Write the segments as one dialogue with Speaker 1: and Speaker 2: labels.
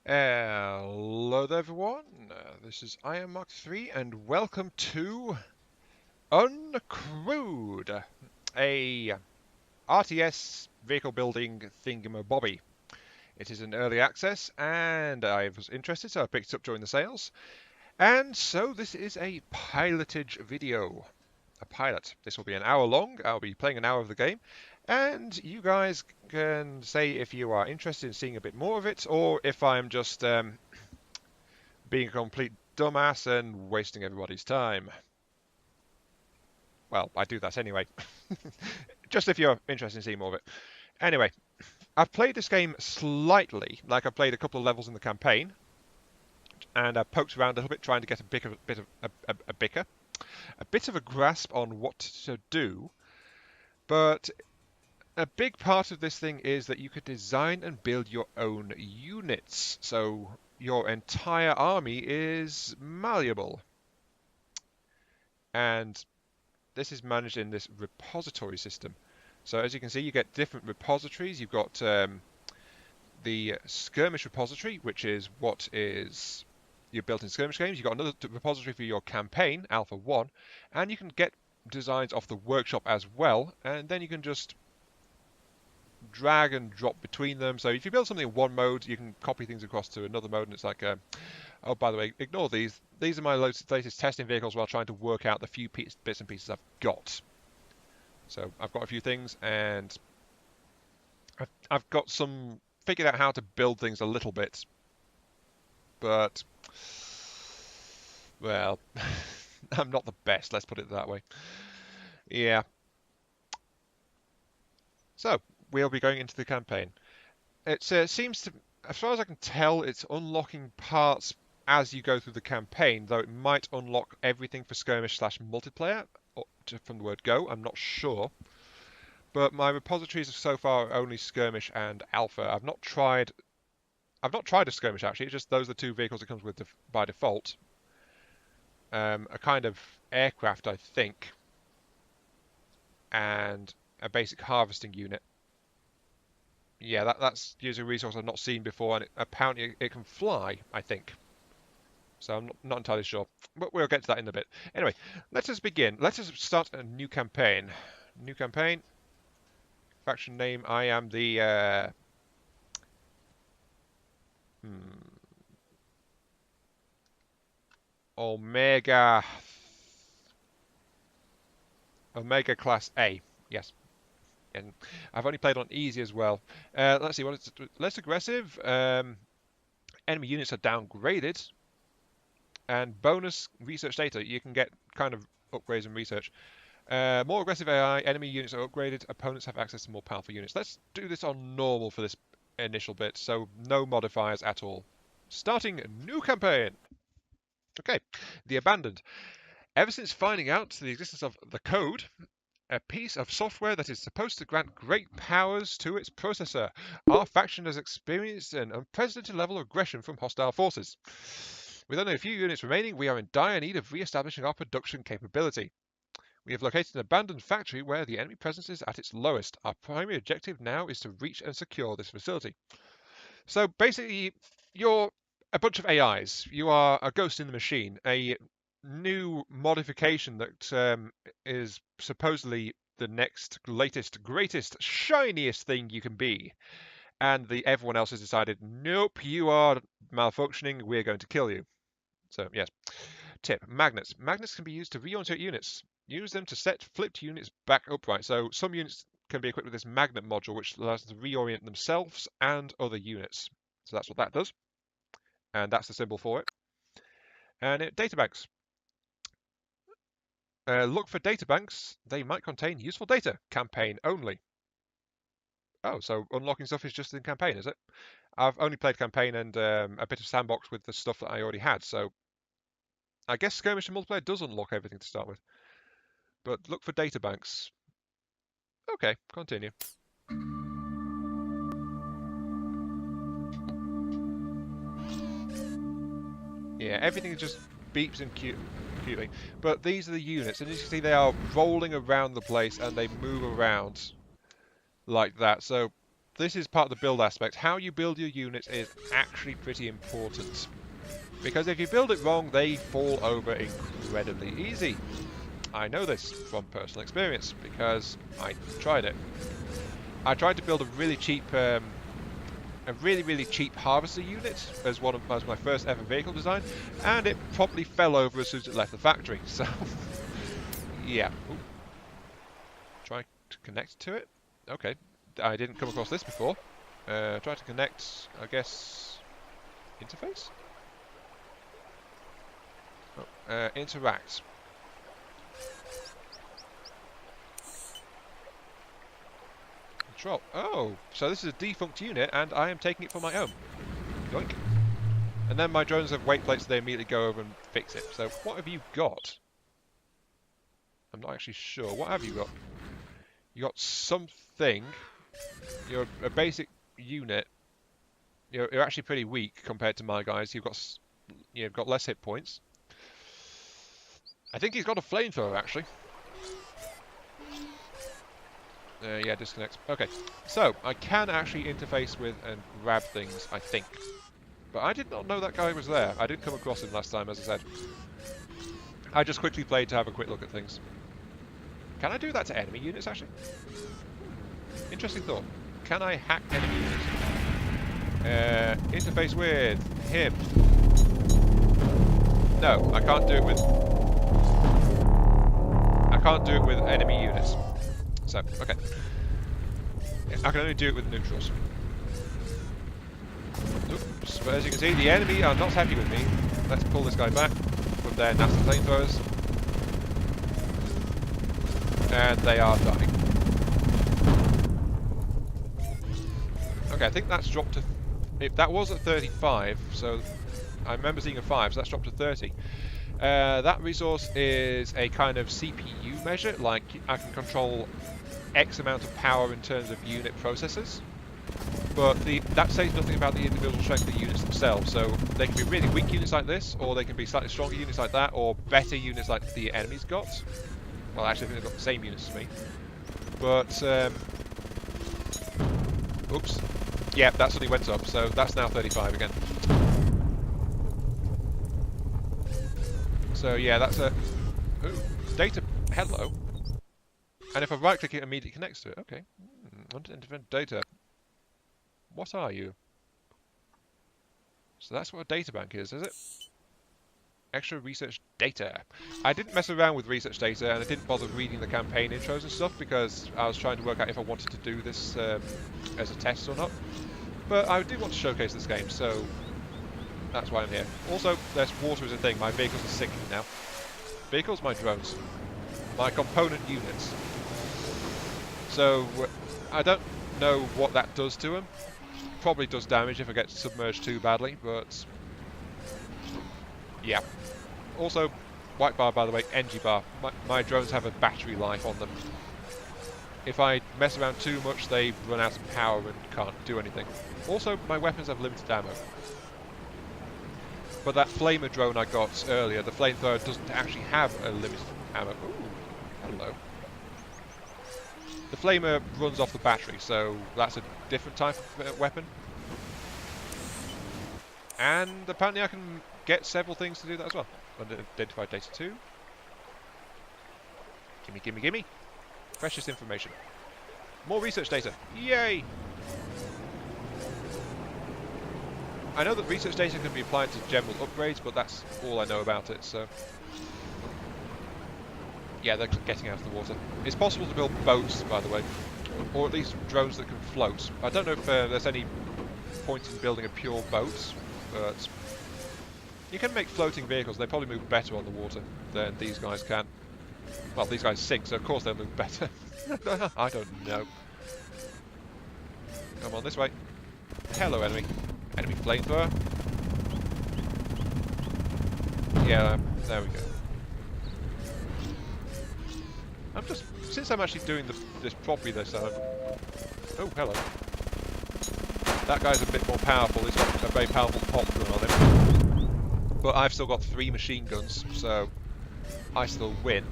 Speaker 1: Hello there everyone, this is I Am Mark 3 and welcome to Uncrewed, a RTS vehicle building thingamabobby. It is in early access and I was interested so I picked it up during the sales. And so this is a pilotage video. A pilot. This will be an hour long. I'll be playing an hour of the game. And you guys can say if you are interested in seeing a bit more of it or if I'm just being a complete dumbass and wasting everybody's time. Well, I do that anyway. Just if you're interested in seeing more of it. Anyway, I've played this game slightly, like I've played a couple of levels in the campaign, and I've poked around a little bit trying to get a bit of a grasp on what to do. But a big part of this thing is that you could design and build your own units. So your entire army is malleable. And this is managed in this repository system. So as you can see, you get different repositories. You've got the skirmish repository, which is what is your built-in skirmish games. You've got another repository for your campaign, Alpha 1, and you can get designs off the workshop as well, and then you can just drag and drop between them. So if you build something in one mode, you can copy things across to another mode, and it's like, oh, by the way, ignore these. These are my latest testing vehicles while trying to work out the few bits and pieces I've got. So I've got a few things, and I've got some figured out how to build things a little bit, but well, I'm not the best. Let's put it that way. Yeah. So we'll be going into the campaign. It seems to, as far as I can tell, it's unlocking parts as you go through the campaign, though it might unlock everything for skirmish slash multiplayer from the word go. I'm not sure. But my repositories so far are only skirmish and alpha. I've not tried a skirmish actually. It's just those are the two vehicles it comes with by default. A kind of aircraft, I think, and a basic harvesting unit. Yeah, that's using a resource I've not seen before, and apparently it can fly, I think. So I'm not entirely sure, but we'll get to that in a bit. Anyway, let us begin. Let us start a new campaign. New campaign. Faction name, I am the Omega Class A. Yes. And I've only played on easy as well. Let's see what it's less aggressive. Enemy units are downgraded. And bonus research data. You can get kind of upgrades and research. More aggressive AI, enemy units are upgraded, opponents have access to more powerful units. Let's do this on normal for this initial bit, so no modifiers at all. Starting new campaign. Okay, the Abandoned. Ever since finding out the existence of the Code, a piece of software that is supposed to grant great powers to its processor, our faction has experienced an unprecedented level of aggression from hostile forces. With only a few units remaining, we are in dire need of re-establishing our production capability. We have located an abandoned factory where the enemy presence is at its lowest. Our primary objective now is to reach and secure this facility. So basically, you're a bunch of AIs. You are a ghost in the machine, a new modification that is supposedly the next, latest, greatest, shiniest thing you can be. And everyone else has decided, nope, you are malfunctioning, we're going to kill you. So, yes. Tip, magnets. Magnets can be used to reorientate units. Use them to set flipped units back upright. So some units can be equipped with this magnet module, which allows them to reorient themselves and other units. So that's what that does. And that's the symbol for it. And databanks. Look for databanks. They might contain useful data. Campaign only. Oh, so unlocking stuff is just in campaign, is it? I've only played campaign and a bit of sandbox with the stuff that I already had. So I guess skirmish and multiplayer does unlock everything to start with. But look for databanks. Okay, continue. Yeah, everything just beeps and cutely. But these are the units, and as you can see, they are rolling around the place and they move around like that. So this is part of the build aspect. How you build your units is actually pretty important. Because if you build it wrong, they fall over incredibly easy. I know this from personal experience, because I tried it. I tried to build a really cheap, really cheap harvester unit as my first ever vehicle design, and it probably fell over as soon as it left the factory. So, yeah. Ooh. Try to connect to it. Okay, I didn't come across this before. Try to connect, I guess, interface? Oh, interact. Control. Oh, so this is a defunct unit, and I am taking it for my own. Yoink. And then my drones have weight plates, so they immediately go over and fix it. So what have you got? I'm not actually sure. What have you got? You got something. You're a basic unit. You're actually pretty weak compared to my guys. You've got less hit points. I think he's got a flamethrower actually. Yeah, disconnect. Okay, so I can actually interface with and grab things, I think. But I did not know that guy was there. I didn't come across him last time, as I said. I just quickly played to have a quick look at things. Can I do that to enemy units, actually? Interesting thought. Can I hack enemy units? Interface with him. No, I can't do it with... I can't do it with enemy units. So, okay. Yeah, I can only do it with neutrals. Oops, but as you can see, the enemy are not happy with me. Let's pull this guy back from their nasty flamethrowers. And they are dying. Okay, I think that's dropped to... that was at 35, so I remember seeing a 5, so that's dropped to 30. That resource is a kind of CPU measure, like I can control X amount of power in terms of unit processors, but that says nothing about the individual strength of the units themselves. So they can be really weak units like this, or they can be slightly stronger units like that, or better units like the enemy's got. Well, actually I think they've got the same units as me. But, oops. Yeah, that suddenly went up, so that's now 35 again. So yeah, that's a... Ooh, data... Hello. And if I right-click it, immediately connects to it. Okay. Independent data. What are you? So that's what a data bank is it? Extra research data. I didn't mess around with research data, and I didn't bother reading the campaign intros and stuff, because I was trying to work out if I wanted to do this as a test or not. But I do want to showcase this game, so that's why I'm here. Also, there's water as a thing. My vehicles are sinking now. Vehicles, my drones. My component units. So, I don't know what that does to them. Probably does damage if I get submerged too badly, but... yeah. Also, white bar, by the way, NG bar. My drones have a battery life on them. If I mess around too much, they run out of power and can't do anything. Also, my weapons have limited ammo. But that flamer drone I got earlier, the flamethrower, doesn't actually have a limited ammo. Ooh, hello. The flamer runs off the battery, so that's a different type of weapon. And apparently I can get several things to do that as well. Identified data 2. Gimme, gimme, gimme. Precious information. More research data. Yay! I know that research data can be applied to general upgrades, but that's all I know about it, so... yeah, they're getting out of the water. It's possible to build boats, by the way. Or at least drones that can float. I don't know if there's any point in building a pure boat, but... you can make floating vehicles. They probably move better on the water than these guys can. Well, these guys sink, so of course they'll move better. I don't know. Come on, this way. Hello, enemy. Enemy flamethrower. Yeah, there we go. Since I'm actually doing this properly this time... oh, hello. That guy's a bit more powerful. He's got a very powerful pop gun on him. But I've still got 3 machine guns, so I still win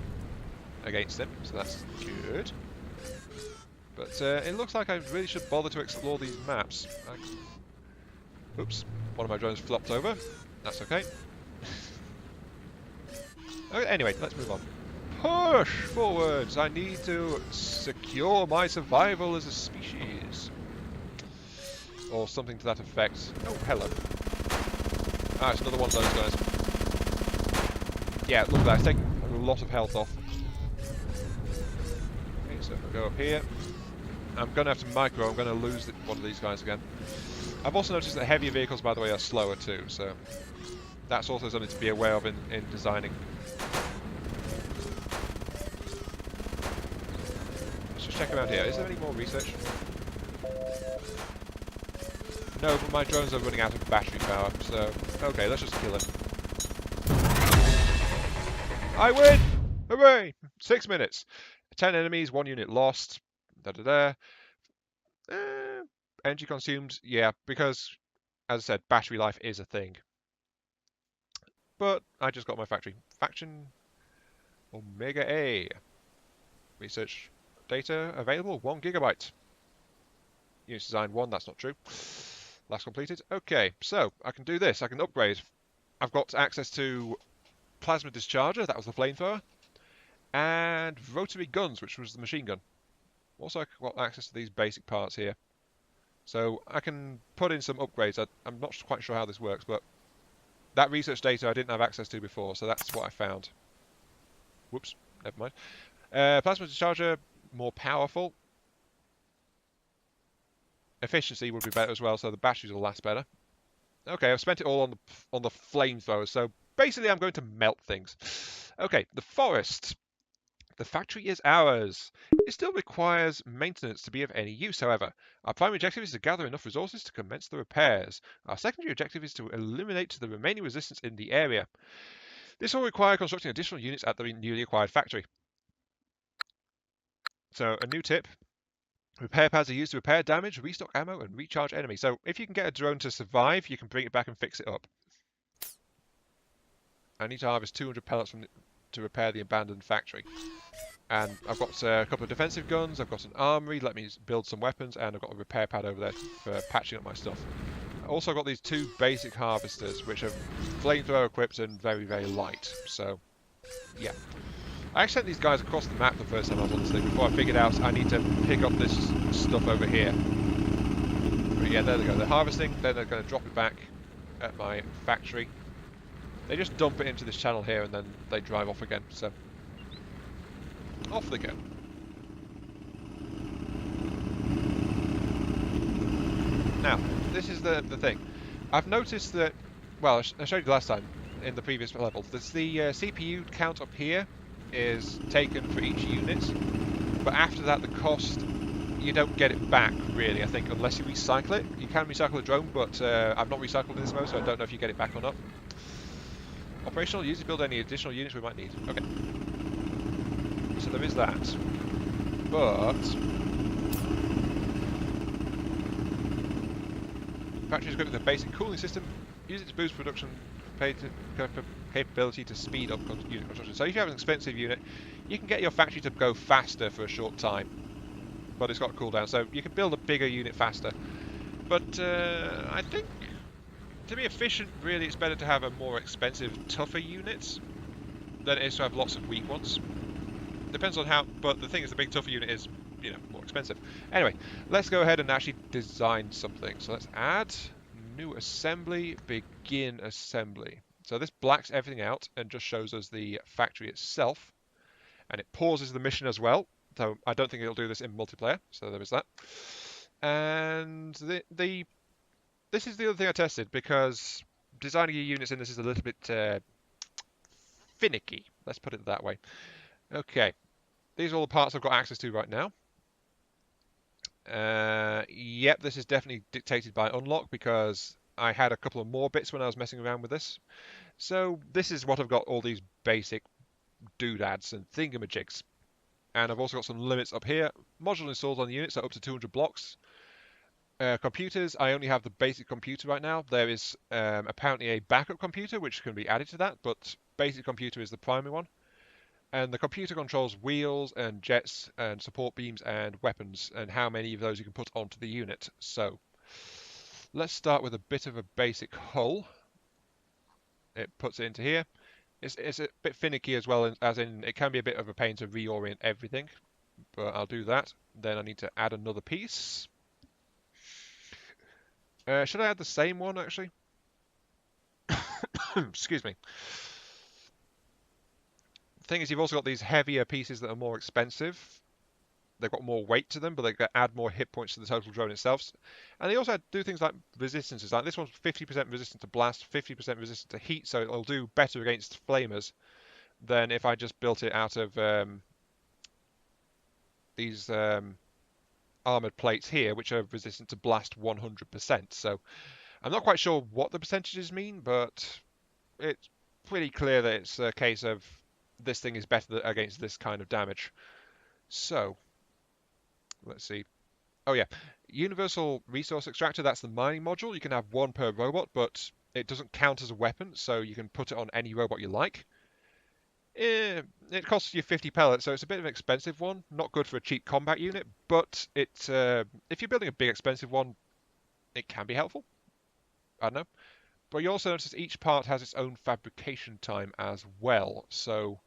Speaker 1: against him, so that's good. But it looks like I really should bother to explore these maps. Oops, one of my drones flopped over. That's okay. Okay, anyway, let's move on. Push forwards! I need to secure my survival as a species. Or something to that effect. Oh, hello. Ah, it's another one of those guys. Yeah, look at that. It's taking a lot of health off. Okay, so if I go up here, I'm going to have to micro. I'm going to lose one of these guys again. I've also noticed that heavier vehicles, by the way, are slower too, so that's also something to be aware of in designing. Let's just check around here. Is there any more research? No, but my drones are running out of battery power, so okay, let's just kill him. I win! Hooray! 6 minutes. 10 enemies, 1 unit lost. Da-da-da. Energy consumed, yeah, because, as I said, battery life is a thing. But I just got my factory. Faction Omega A. Research data available, 1 gigabyte. Unit design 1, that's not true. Last completed. Okay, so I can do this. I can upgrade. I've got access to plasma discharger, that was the flamethrower, and rotary guns, which was the machine gun. Also, I've got access to these basic parts here. So I can put in some upgrades. I'm not quite sure how this works, but that research data I didn't have access to before, so that's what I found. Whoops, never mind. Plasma discharger, more powerful. Efficiency would be better as well, so the batteries will last better. Okay, I've spent it all on the flamethrower, so basically I'm going to melt things. Okay, the forest. The factory is ours. It still requires maintenance to be of any use, however. Our primary objective is to gather enough resources to commence the repairs. Our secondary objective is to eliminate the remaining resistance in the area. This will require constructing additional units at the newly acquired factory. So, a new tip. Repair pads are used to repair damage, restock ammo, and recharge enemies. So, if you can get a drone to survive, you can bring it back and fix it up. I need to harvest 200 pellets to repair the abandoned factory. And I've got a couple of defensive guns, I've got an armory, let me build some weapons, and I've got a repair pad over there for patching up my stuff. I also got these 2 basic harvesters, which are flamethrower equipped and very, very light. So, yeah. I actually sent these guys across the map the first time I was on this thing, before I figured out I need to pick up this stuff over here. But yeah, there they go. They're harvesting, then they're going to drop it back at my factory. They just dump it into this channel here, and then they drive off again, so off they go. Now, this is the thing. I've noticed that, well, I showed you last time in the previous level, there's the CPU count up here is taken for each unit, but after that the cost, you don't get it back really, I think, unless you recycle it. You can recycle a drone, but I've not recycled in this mode, so I don't know if you get it back or not. Operational, use to build any additional units we might need. Okay. So there is that. But factory is equipped with a basic cooling system. Use it to boost production capability to speed up unit construction. So if you have an expensive unit, you can get your factory to go faster for a short time. But it's got a cooldown, so you can build a bigger unit faster. But I think to be efficient, really, it's better to have a more expensive, tougher unit than it is to have lots of weak ones. Depends on how, but the thing is, the big tougher unit is, you know, more expensive. Anyway, let's go ahead and actually design something. So let's add new assembly, begin assembly. So this blacks everything out and just shows us the factory itself, and it pauses the mission as well. So I don't think it'll do this in multiplayer. So there is that. And this is the other thing I tested, because designing your units in this is a little bit finicky. Let's put it that way. Okay, these are all the parts I've got access to right now. Yep, this is definitely dictated by unlock, because I had a couple of more bits when I was messing around with this. So this is what I've got, all these basic doodads and thingamajigs. And I've also got some limits up here. Module installed on the unit, so up to 200 blocks. Computers, I only have the basic computer right now. There is apparently a backup computer which can be added to that, but basic computer is the primary one. And the computer controls wheels and jets and support beams and weapons and how many of those you can put onto the unit. So let's start with a bit of a basic hull. It puts it into here. It's a bit finicky as well, as in it can be a bit of a pain to reorient everything, but I'll do that. Then I need to add another piece. Should I add the same one, actually? Excuse me. The thing is, you've also got these heavier pieces that are more expensive. They've got more weight to them, but they add more hit points to the total drone itself. And they also do things like resistances. Like this one's 50% resistant to blast, 50% resistant to heat, so it'll do better against flamers than if I just built it out of these armored plates here, which are resistant to blast 100%. So I'm not quite sure what the percentages mean, but it's pretty clear that it's a case of this thing is better against this kind of damage. So let's see. Oh yeah, Universal Resource Extractor, that's the mining module. You can have one per robot, but it doesn't count as a weapon, so you can put it on any robot you like. It costs you 50 pellets, so it's a bit of an expensive one. Not good for a cheap combat unit, but if you're building a big expensive one, it can be helpful. I don't know. But you also notice each part has its own fabrication time as well. So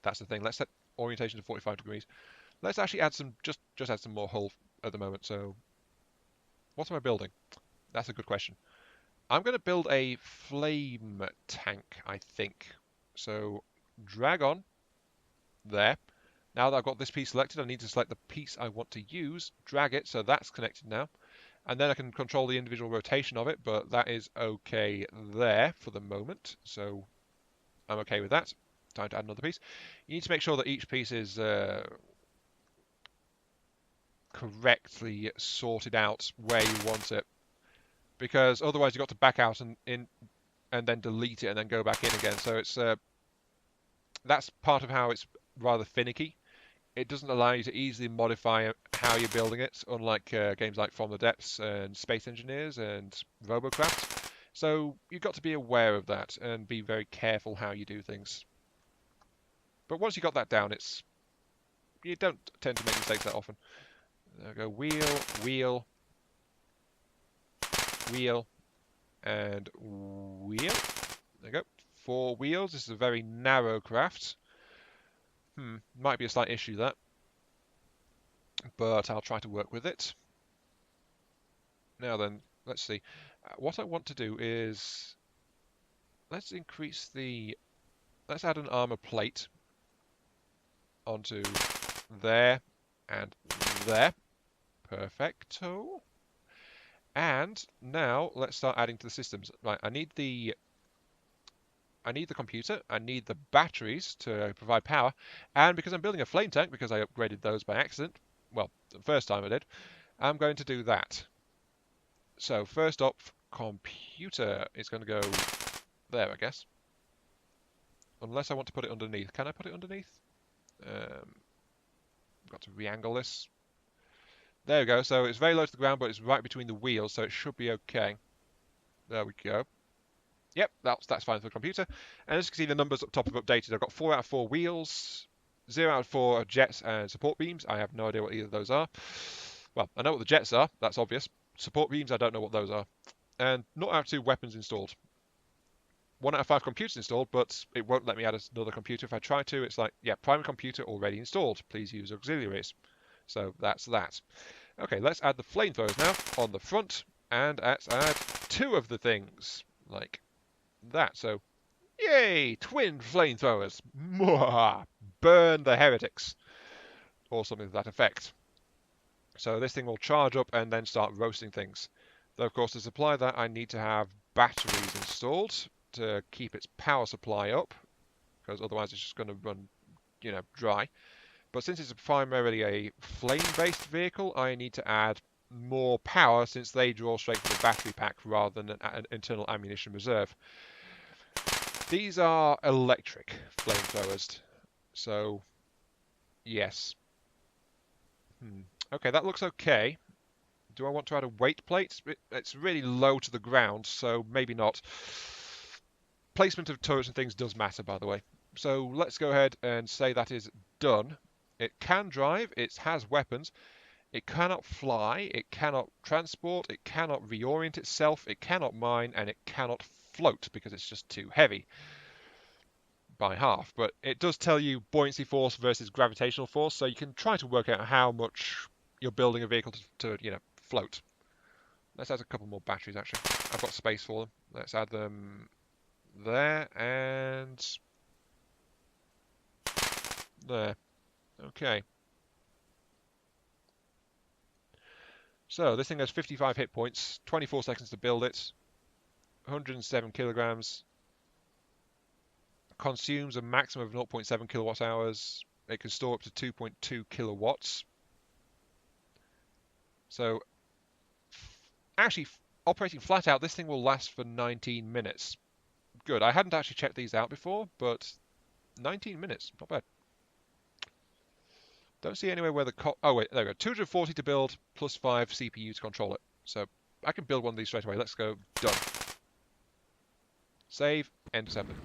Speaker 1: that's the thing. Let's set orientation to 45 degrees. Let's actually add some, just add some more hull at the moment. So what am I building? That's a good question. I'm going to build a flame tank, I think. So drag on there. Now that I've got this piece selected, I need to select the piece I want to use, drag it, so that's connected now. And then I can control the individual rotation of it, but that is okay there for the moment. So I'm okay with that. Time to add another piece. You need to make sure that each piece is correctly sorted out where you want it, because otherwise you've got to back out and then delete it and then go back in again. So it's that's part of how it's rather finicky. It doesn't allow you to easily modify how you're building it, unlike games like From the Depths and Space Engineers and Robocraft. So you've got to be aware of that and be very careful how you do things. But once you've got that down, you don't tend to make mistakes that often. There we go, wheel, wheel, wheel, and wheel. There we go. 4 wheels. This is a very narrow craft. Might be a slight issue that, but I'll try to work with it. Now then, let's see. What I want to do is let's add an armor plate onto there and there. Perfecto. And now let's start adding to the systems. Right, I need the computer, I need the batteries to provide power, and because I'm building a flame tank, because I upgraded those by accident, well, the first time I did, I'm going to do that. So first up, computer is going to go there, I guess. Unless I want to put it underneath. Can I put it underneath? Got to re-angle this. There we go. So it's very low to the ground, but it's right between the wheels, so it should be okay. There we go. Yep, that's fine for the computer. And as you can see, the numbers up top have updated. I've got 4 out of 4 wheels, 0 out of 4 jets and support beams. I have no idea what either of those are. Well, I know what the jets are. That's obvious. Support beams, I don't know what those are. And 0 out of 2 weapons installed. 1 out of 5 computers installed, but it won't let me add another computer. If I try to, it's like, yeah, primary computer already installed. Please use auxiliaries. So that's that. Okay, let's add the flamethrowers now on the front. And let's add 2 of the things, like that. So, yay, twin flamethrowers. Mwah! Burn the heretics. Or something to that effect. So this thing will charge up and then start roasting things. Though, of course, to supply that, I need to have batteries installed to keep its power supply up, because otherwise it's just going to run, dry. But since it's primarily a flame-based vehicle, I need to add more power, since they draw straight from the battery pack rather than an internal ammunition reserve. These are electric flamethrowers, so yes. Okay, that looks okay. Do I want to add a weight plate? It's really low to the ground, so maybe not. Placement of turrets and things does matter, by the way. So let's go ahead and say that is done. It can drive, it has weapons, it cannot fly, it cannot transport, it cannot reorient itself, it cannot mine, and it cannot float because it's just too heavy by half. But it does tell you buoyancy force versus gravitational force, so you can try to work out how much you're building a vehicle to float. Let's add a couple more batteries, actually. I've got space for them. Let's add them there and there. Okay. So this thing has 55 hit points, 24 seconds to build it, 107 kilograms, consumes a maximum of 0.7 kilowatt hours. It can store up to 2.2 kilowatts. So actually, operating flat out, this thing will last for 19 minutes. Good. I hadn't actually checked these out before, but 19 minutes, not bad. Don't see anywhere where the... Oh, wait, there we go. 240 to build, plus 5 CPU to control it. So I can build one of these straight away. Let's go. Done. Save. End assembly.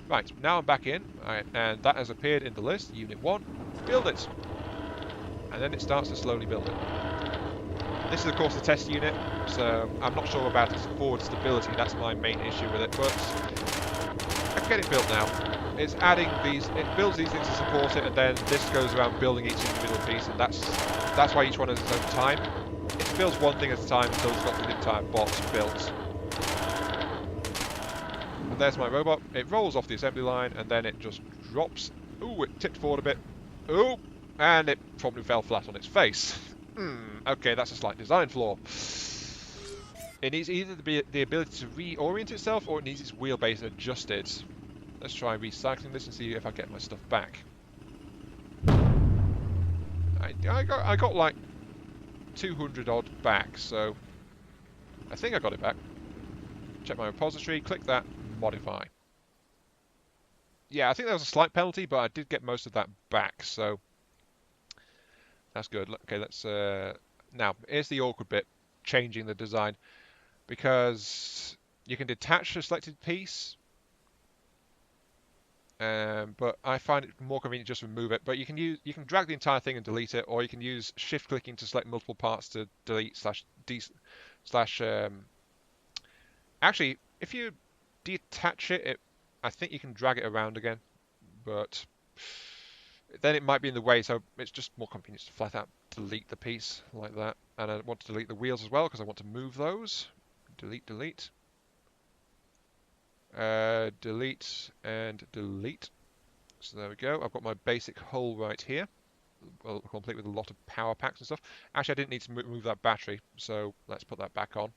Speaker 1: Right, now I'm back in, and that has appeared in the list. Unit 1. Build it. And then it starts to slowly build it. This is, of course, the test unit, so I'm not sure about its forward stability. That's my main issue with it, but I can get it built now. It's adding these, it builds these things to support it, and then this goes around building each individual piece, and that's why each one has its own time. It builds one thing at a time until it's got the entire box built. And there's my robot. It rolls off the assembly line, and then it just drops. Ooh, it tipped forward a bit. Ooh, and it probably fell flat on its face. Okay, that's a slight design flaw. It needs either the ability to reorient itself, or it needs its wheelbase adjusted. Let's try recycling this and see if I get my stuff back. I got like 200 odd back, so I think I got it back. Check my repository, click that, modify. Yeah, I think there was a slight penalty, but I did get most of that back, so that's good. Okay, let's now here's the awkward bit, changing the design, because you can detach a selected piece. But I find it more convenient just to remove it. But you can drag the entire thing and delete it, or you can use shift clicking to select multiple parts to delete Actually, if you detach it, I think you can drag it around again, but then it might be in the way. So it's just more convenient to flat out delete the piece like that. And I want to delete the wheels as well because I want to move those. Delete, delete. Delete and delete. So there we go. I've got my basic hull right here, well, complete with a lot of power packs and stuff. Actually, I didn't need to move that battery, so let's put that back on.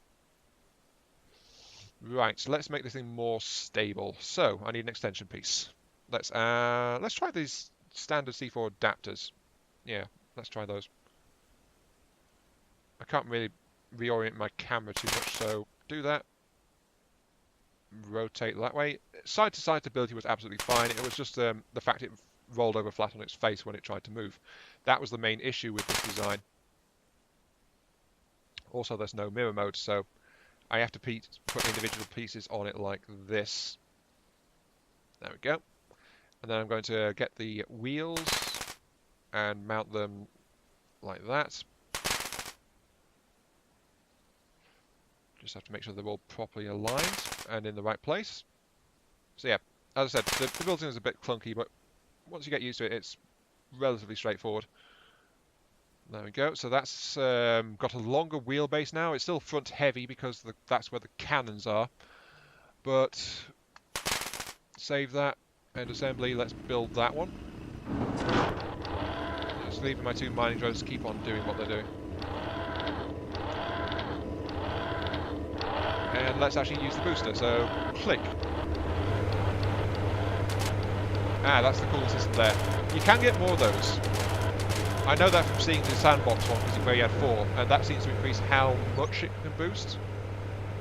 Speaker 1: Right, so let's make this thing more stable. So I need an extension piece. Let's try these standard C4 adapters. Yeah, let's try those. I can't really reorient my camera too much, so do that. Rotate that way. Side to side stability was absolutely fine. It was just the fact it rolled over flat on its face when it tried to move. That was the main issue with this design. Also, there's no mirror mode, so I have to put individual pieces on it like this. There we go. And then I'm going to get the wheels and mount them like that. Just have to make sure they're all properly aligned and in the right place. So yeah, as I said, the building is a bit clunky, but once you get used to it, it's relatively straightforward. There we go. So that's got a longer wheelbase now. It's still front heavy because that's where the cannons are. But save that, end assembly. Let's build that one. Just leaving my two mining drones to keep on doing what they're doing. And let's actually use the booster, so click. Ah, that's the cooling system there. You can get more of those. I know that from seeing the sandbox one, because where you had 4, and that seems to increase how much it can boost.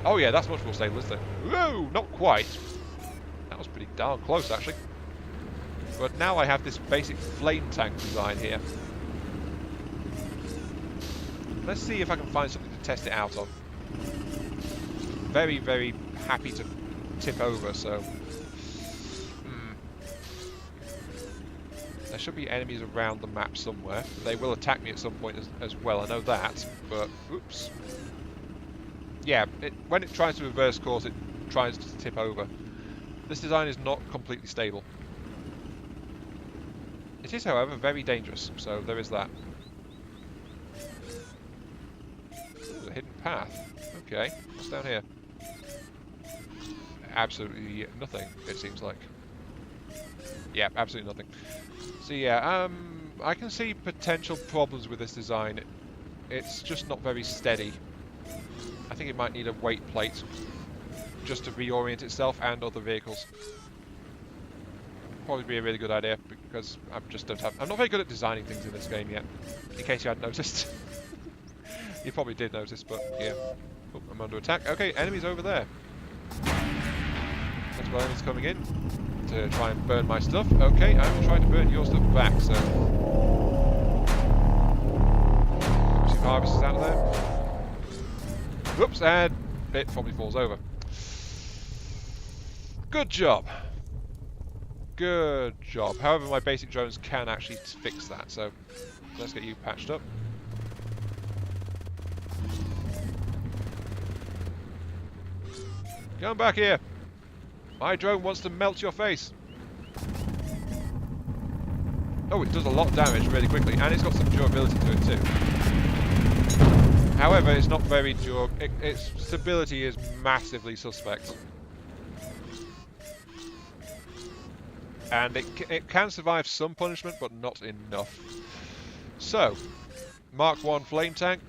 Speaker 1: Oh yeah, that's much more stable, isn't it? Whoa, not quite. That was pretty darn close, actually. But now I have this basic flame tank design here. Let's see if I can find something to test it out on. Very, very happy to tip over, so... There should be enemies around the map somewhere. They will attack me at some point as well, I know that, but... Oops. Yeah, when it tries to reverse course, it tries to tip over. This design is not completely stable. It is, however, very dangerous, so there is that. Ooh, a hidden path. Okay, what's down here? Absolutely nothing, it seems like. Yeah, absolutely nothing. So yeah, I can see potential problems with this design. It's just not very steady. I think it might need a weight plate just to reorient itself and other vehicles. Probably be a really good idea because I just don't have... I'm not very good at designing things in this game yet, in case you hadn't noticed. You probably did notice, but yeah. Oh, I'm under attack. Okay, enemies over there. Multiple enemies coming in to try and burn my stuff. Okay, I'm trying to burn your stuff back, so... Some harvesters out of there. Whoops, and it probably falls over. Good job. Good job. However, my basic drones can actually fix that, so let's get you patched up. Come back here. My drone wants to melt your face. Oh, it does a lot of damage really quickly, and it's got some durability to it too. However, it's not very durable. Its stability is massively suspect. And it can survive some punishment, but not enough. So, Mark 1 flame tank.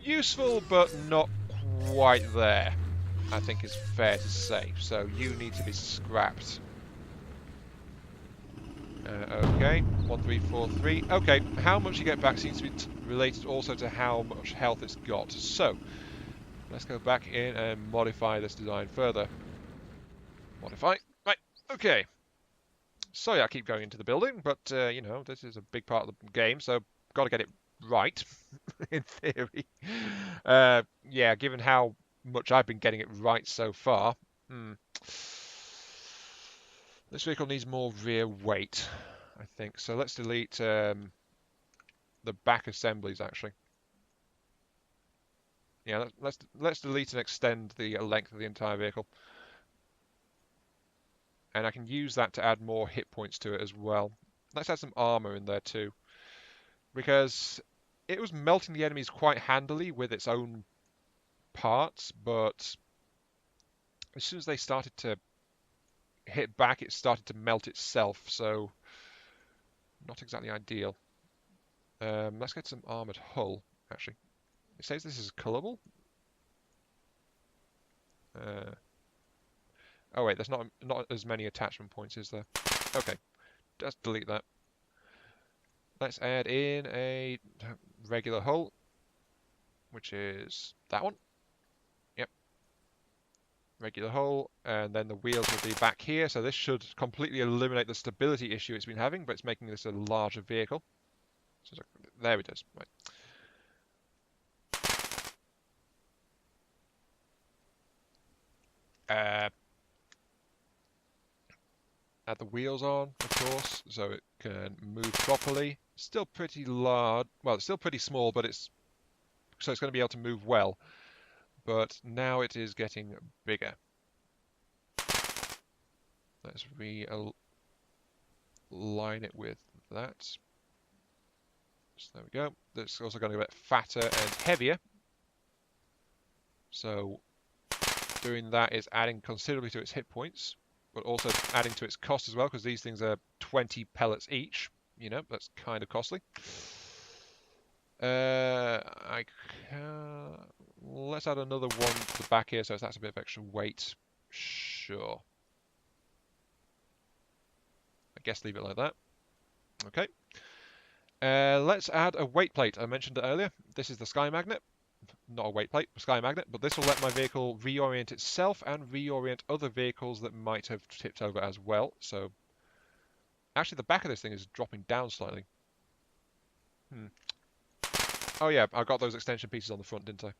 Speaker 1: Useful, but not quite there, I think is fair to say. So, you need to be scrapped. Okay, 1343. Okay, how much you get back seems to be related also to how much health it's got. So, let's go back in and modify this design further. Modify. Right, okay. Sorry I keep going into the building, but, you know, this is a big part of the game, so got to get it right, in theory. Yeah, given how much I've been getting it right so far. This vehicle needs more rear weight, I think. So let's delete the back assemblies, actually. Yeah, let's delete and extend the length of the entire vehicle. And I can use that to add more hit points to it as well. Let's add some armor in there too. Because it was melting the enemies quite handily with its own parts, but as soon as they started to hit back, it started to melt itself, so not exactly ideal. Let's get some armored hull, actually. It says this is colorable. Oh wait, there's not as many attachment points, is there? Okay, just delete that. Let's add in a regular hull, which is that one. Yep. Regular hull, and then the wheels will be back here, so this should completely eliminate the stability issue it's been having, but it's making this a larger vehicle. So there it is. Right. Add the wheels on, of course, so it can move properly. Still pretty large. Well, it's still pretty small, but it's so it's going to be able to move well. But now it is getting bigger. Let's realign it with that. So there we go. It's also going to get fatter and heavier. So doing that is adding considerably to its hit points, but also adding to its cost as well, because these things are 20 pellets each. You know, that's kind of costly. Let's add another one to the back here, so that's a bit of extra weight. Sure. I guess leave it like that. Okay. Let's add a weight plate. I mentioned it earlier. This is the sky magnet. Not a weight plate, a sky magnet, but this will let my vehicle reorient itself and reorient other vehicles that might have tipped over as well. So, actually, the back of this thing is dropping down slightly. Oh yeah, I got those extension pieces on the front, didn't I?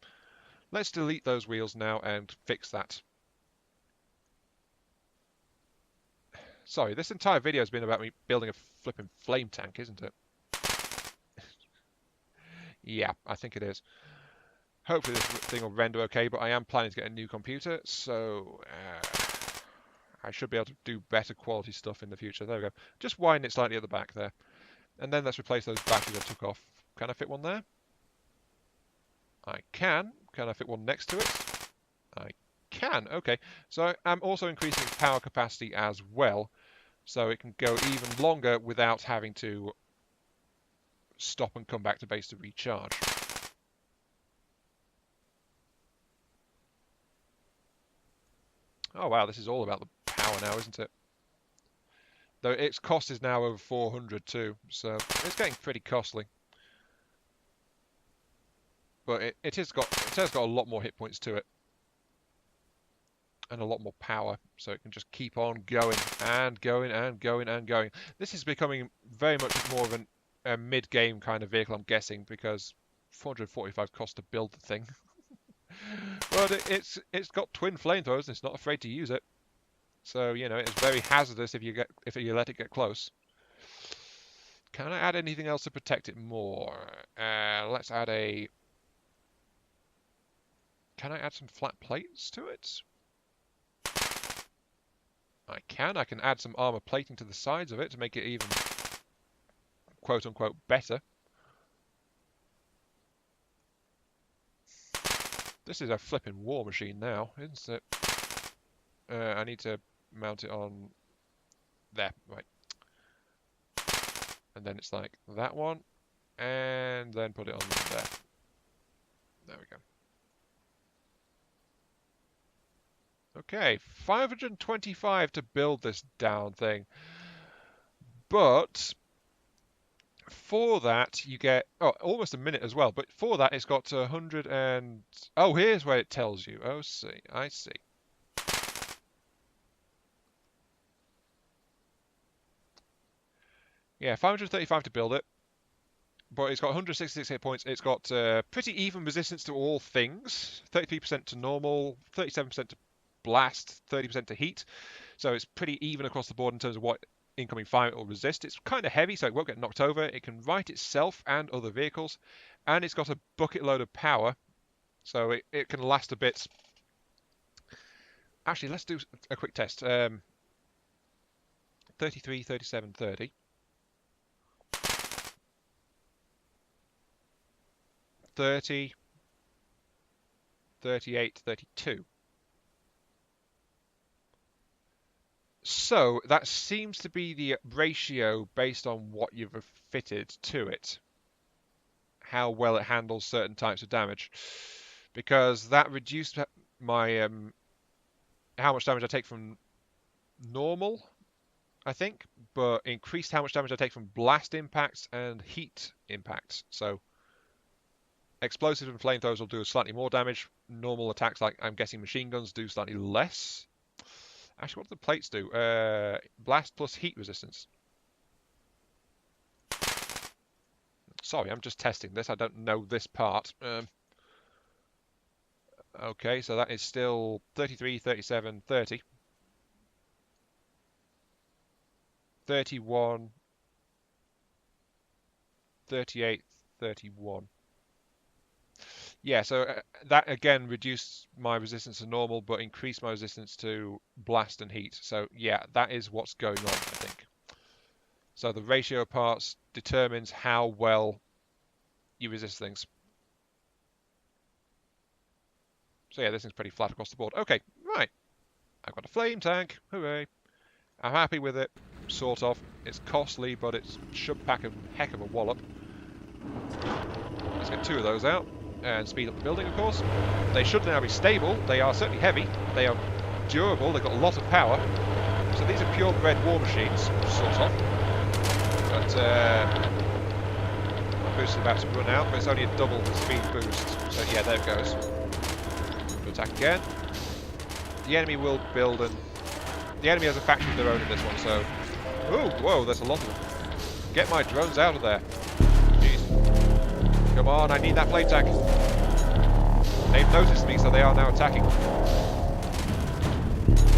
Speaker 1: Let's delete those wheels now and fix that. Sorry, this entire video has been about me building a flipping flame tank, isn't it? Yeah, I think it is. Hopefully this thing will render okay, but I am planning to get a new computer, so I should be able to do better quality stuff in the future. There we go. Just widen it slightly at the back there. And then let's replace those batteries I took off. Can I fit one there? I can. Can I fit one next to it? I can. Okay. So I'm also increasing its power capacity as well, so it can go even longer without having to stop and come back to base to recharge. Oh wow, this is all about the power now, isn't it? Though its cost is now over 400 too, so it's getting pretty costly. But it has got a lot more hit points to it. And a lot more power, so it can just keep on going and going and going and going. This is becoming very much more of a mid-game kind of vehicle, I'm guessing, because 445 cost to build the thing. But it's got twin flamethrowers, and it's not afraid to use it. So you know it's very hazardous if you let it get close. Can I add anything else to protect it more? Let's add a. Can I add some flat plates to it? I can add some armor plating to the sides of it to make it even quote-unquote better. This is a flipping war machine now, isn't it? I need to mount it on there, right. And then it's like that one, and then put it on there. There we go. Okay, 525 to build this down thing. But for that you get almost a minute as well. But for that it's got 100 and here's where it tells you. Oh, see, I see. Yeah, 535 to build it. But it's got 166 hit points. It's got pretty even resistance to all things. 33% to normal, 37% to blast, 30% to heat. So it's pretty even across the board in terms of what incoming fire it will resist. It's kind of heavy, so it won't get knocked over. It can right itself and other vehicles. And it's got a bucket load of power, so it can last a bit. Actually, let's do a quick test. 33, 37, 30. 30, 38, 32. So that seems to be the ratio based on what you've fitted to it. How well it handles certain types of damage. Because that reduced my how much damage I take from normal, I think, but increased how much damage I take from blast impacts and heat impacts. So explosives and flamethrowers will do slightly more damage. Normal attacks, like I'm guessing machine guns, do slightly less. Actually, what do the plates do? Blast plus heat resistance. Sorry, I'm just testing this. I don't know this part. Okay, so that is still 33, 37, 30. 31, 38, 31. Yeah, so that again reduced my resistance to normal, but increased my resistance to blast and heat. So yeah, that is what's going on, I think. So the ratio of parts determines how well you resist things. So yeah, this thing's pretty flat across the board. Okay, right. I've got a flame tank. Hooray. I'm happy with it, sort of. It's costly, but it should pack a heck of a wallop. Let's get 2 of those out. And speed up the building, of course. They should now be stable. They are certainly heavy. They are durable. They've got a lot of power. So these are purebred war machines, sort of. But my boost is about to run out, but it's only a double the speed boost. So yeah, there it goes. To attack again. The enemy will build, and the enemy has a faction of their own in this one. So, ooh, whoa, there's a lot of them. Get my drones out of there. Come on, I need that flame tank. They've noticed me, so they are now attacking.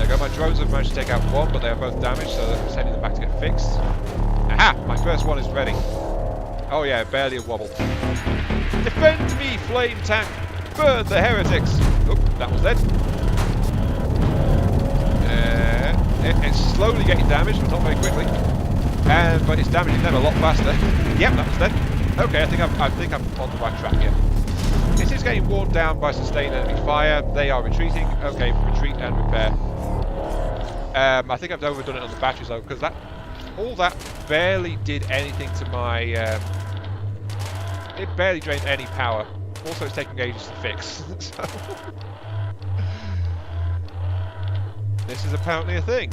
Speaker 1: There you go. My drones have managed to take out one, but they are both damaged, so I'm sending them back to get fixed. Aha! My first one is ready. Oh yeah, barely a wobble. Defend me, flame tank! Burn the heretics! Oh, that was dead. It's slowly getting damaged, but not very quickly. But it's damaging them a lot faster. Yep, that was dead. Okay, I think I'm on the right track here. This is getting worn down by sustained enemy fire. They are retreating. Okay, retreat and repair. I think I've overdone it on the batteries though, because all that barely did anything to my. It barely drained any power. Also, it's taking ages to fix. So this is apparently a thing.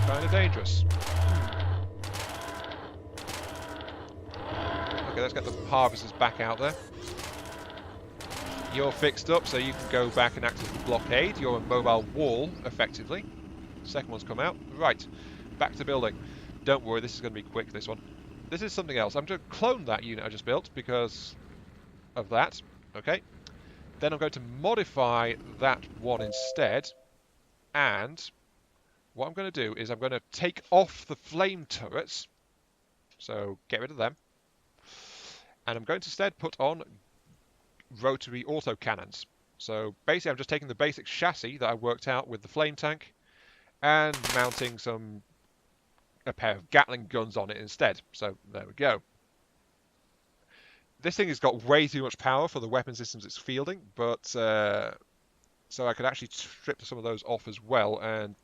Speaker 1: Kind of dangerous. Okay, let's get the harvesters back out there. You're fixed up, so you can go back and act as a blockade. You're a mobile wall, effectively. Second one's come out. Right, back to building. Don't worry, this is going to be quick, this one. This is something else. I'm going to clone that unit I just built because of that. Okay. Then I'm going to modify that one instead. And what I'm going to do is I'm going to take off the flame turrets. So get rid of them. And I'm going to instead put on rotary autocannons. So basically I'm just taking the basic chassis that I worked out with the flame tank and mounting a pair of Gatling guns on it instead. So there we go. This thing has got way too much power for the weapon systems it's fielding, but so I could actually strip some of those off as well, and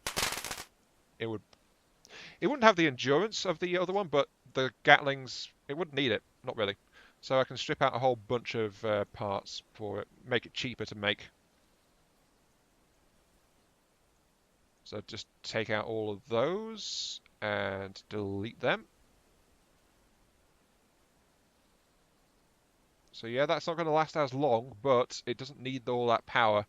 Speaker 1: it wouldn't have the endurance of the other one, but the Gatlings, it wouldn't need it, not really. So I can strip out a whole bunch of parts for it, make it cheaper to make. So just take out all of those and delete them. So yeah, that's not going to last as long, but it doesn't need all that power.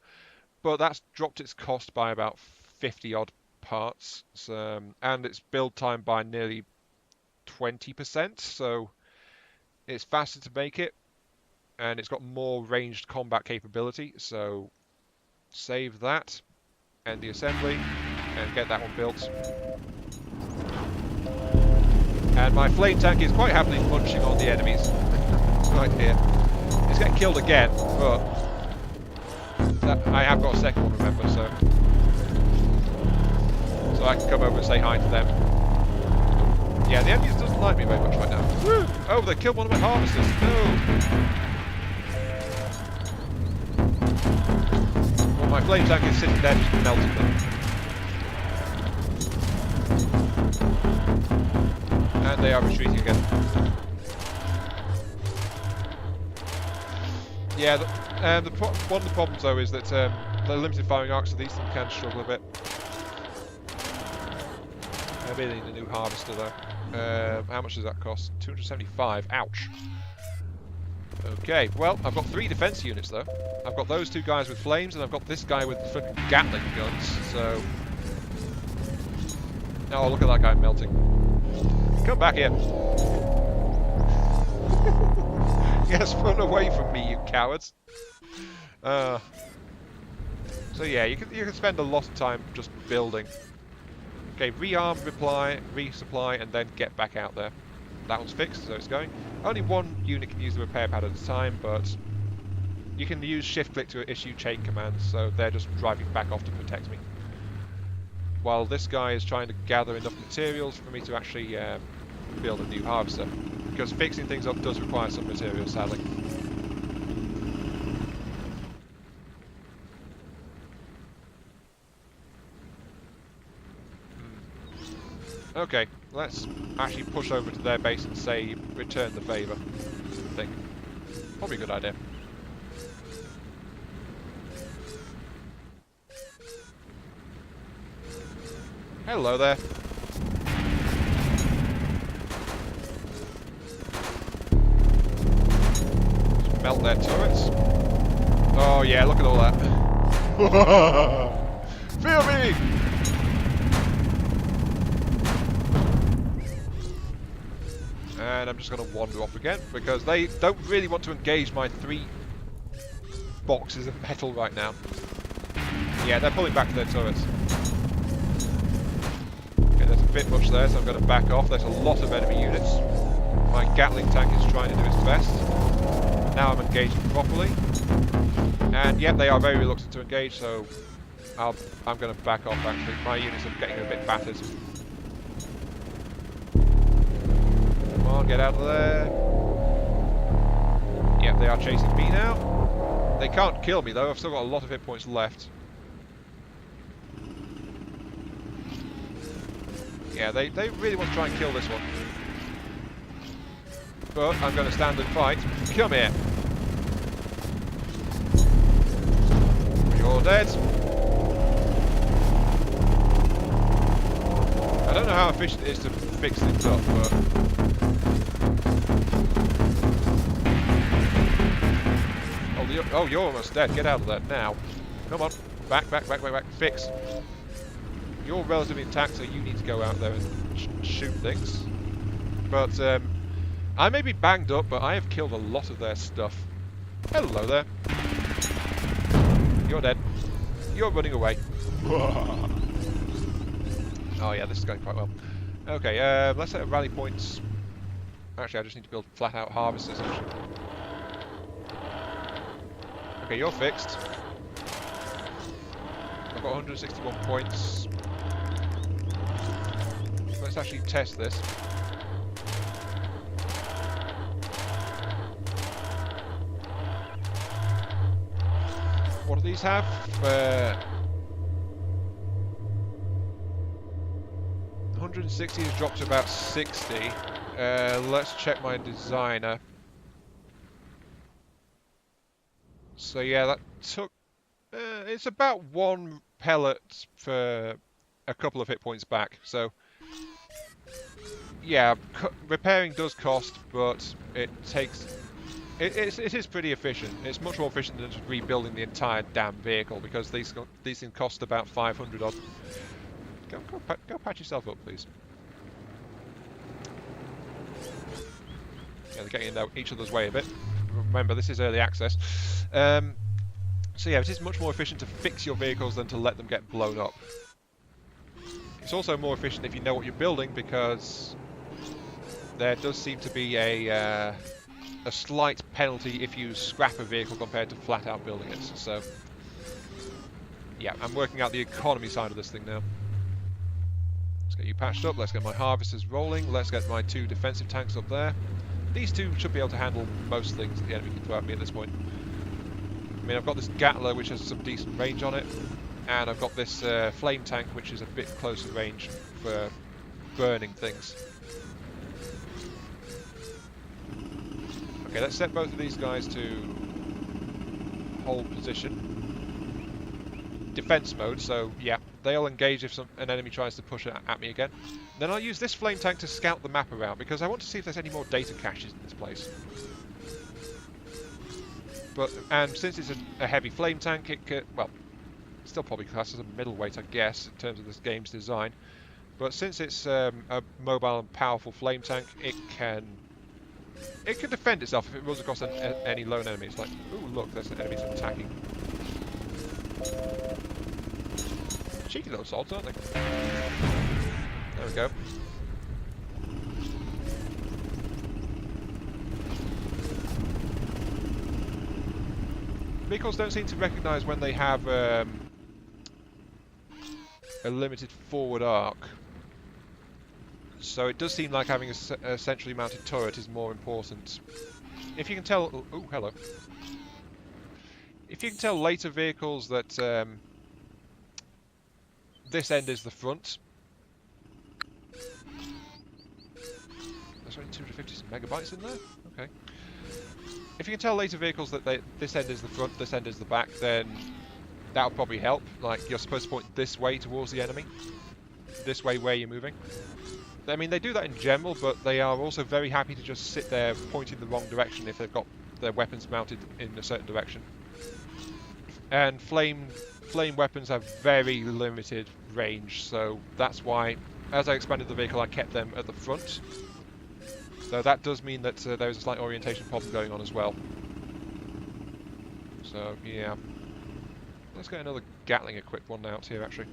Speaker 1: But that's dropped its cost by about 50 odd parts, so, and its build time by nearly 20%, so it's faster to make it, and it's got more ranged combat capability, so save that, end the assembly, and get that one built. And my flame tank is quite happily munching on the enemies. Right here. It's getting killed again, but I have got a second one, remember, so I can come over and say hi to them. Yeah, the enemies doesn't like me very much right now. Woo! Oh, they killed one of my harvesters. No! Well, my flame tank is sitting there just melting them. And they are retreating again. Yeah, one of the problems though is that they're limited firing arcs, so these things can struggle a bit. I really need a new harvester though. How much does that cost? 275. Ouch. Okay, well, I've got 3 defense units though. I've got those 2 guys with flames, and I've got this guy with flipping Gatling guns, so... Oh, look at that guy melting. Come back here. Yes, run away from me, you cowards. So yeah, you can spend a lot of time just building. Okay, rearm, resupply, and then get back out there. That one's fixed, so it's going. Only one unit can use the repair pad at a time, but you can use shift click to issue chain commands, so they're just driving back off to protect me. While this guy is trying to gather enough materials for me to actually build a new harvester. Because fixing things up does require some materials, sadly. Okay, let's actually push over to their base and say, return the favour. I think. Probably a good idea. Hello there. Just melt their turrets. Oh yeah, look at all that. Feel me! And I'm just going to wander off again, because they don't really want to engage my 3 boxes of metal right now. Yeah, they're pulling back to their turrets. Okay, there's a bit much there, so I'm going to back off. There's a lot of enemy units. My Gatling tank is trying to do its best. Now I'm engaging properly. And yep, they are very reluctant to engage, so I'm going to back off actually. My units are getting a bit battered. Come on, get out of there. Yep, they are chasing me now. They can't kill me though, I've still got a lot of hit points left. Yeah, they really want to try and kill this one. But I'm going to stand and fight. Come here. You're dead. I don't know how efficient it is to fix things up, but... Oh, you're almost dead. Get out of there now. Come on. Back. Fix. You're relatively intact, so you need to go out there and shoot things. But, I may be banged up, but I have killed a lot of their stuff. Hello there. You're dead. You're running away. Oh yeah, this is going quite well. Okay, let's set up rally points. Actually, I just need to build flat-out harvesters. Okay, you're fixed. I've got 161 points. Let's actually test this. What do these have? 160 has dropped to about 60. Let's check my designer. So yeah, that took... it's about 1 pellet for a couple of hit points back. So yeah, repairing does cost, but it takes... It is pretty efficient. It's much more efficient than just rebuilding the entire damn vehicle, because these things cost about 500 odd. Go patch yourself up, please. Yeah, they're getting in each other's way a bit. Remember, this is early access. So yeah, it is much more efficient to fix your vehicles than to let them get blown up. It's also more efficient if you know what you're building, because there does seem to be a slight penalty if you scrap a vehicle compared to flat out building it. So yeah, I'm working out the economy side of this thing now. Let's get you patched up, let's get my harvesters rolling, let's get my 2 defensive tanks up there. These 2 should be able to handle most things that the enemy can throw at me at this point. I mean, I've got this Gatler which has some decent range on it, and I've got this flame tank which is a bit closer range for burning things. Okay, let's set both of these guys to hold position. Defense mode, so yeah, they'll engage if an enemy tries to push at me again. Then I'll use this flame tank to scout the map around, because I want to see if there's any more data caches in this place. And since it's a heavy flame tank, it could, well, still probably classed as a middleweight, I guess, in terms of this game's design. But since it's a mobile and powerful flame tank, it can defend itself if it runs across any lone enemy. It's like, ooh, look, there's enemies attacking. Cheeky little sods, aren't they? There we go. Vehicles don't seem to recognise when they have a limited forward arc. So it does seem like having a centrally mounted turret is more important. If you can tell... Oh, hello. If you can tell later vehicles that this end is the front. There's only 250 megabytes in there? Okay. If you can tell later vehicles that this end is the front, this end is the back, then that'll probably help. Like, you're supposed to point this way towards the enemy. This way where you're moving. I mean, they do that in general, but they are also very happy to just sit there pointing the wrong direction if they've got their weapons mounted in a certain direction. And flame weapons have very limited range, so that's why, as I expanded the vehicle, I kept them at the front. So that does mean that there is a slight orientation problem going on as well. So yeah, Let's get another Gatling equipped one out here actually.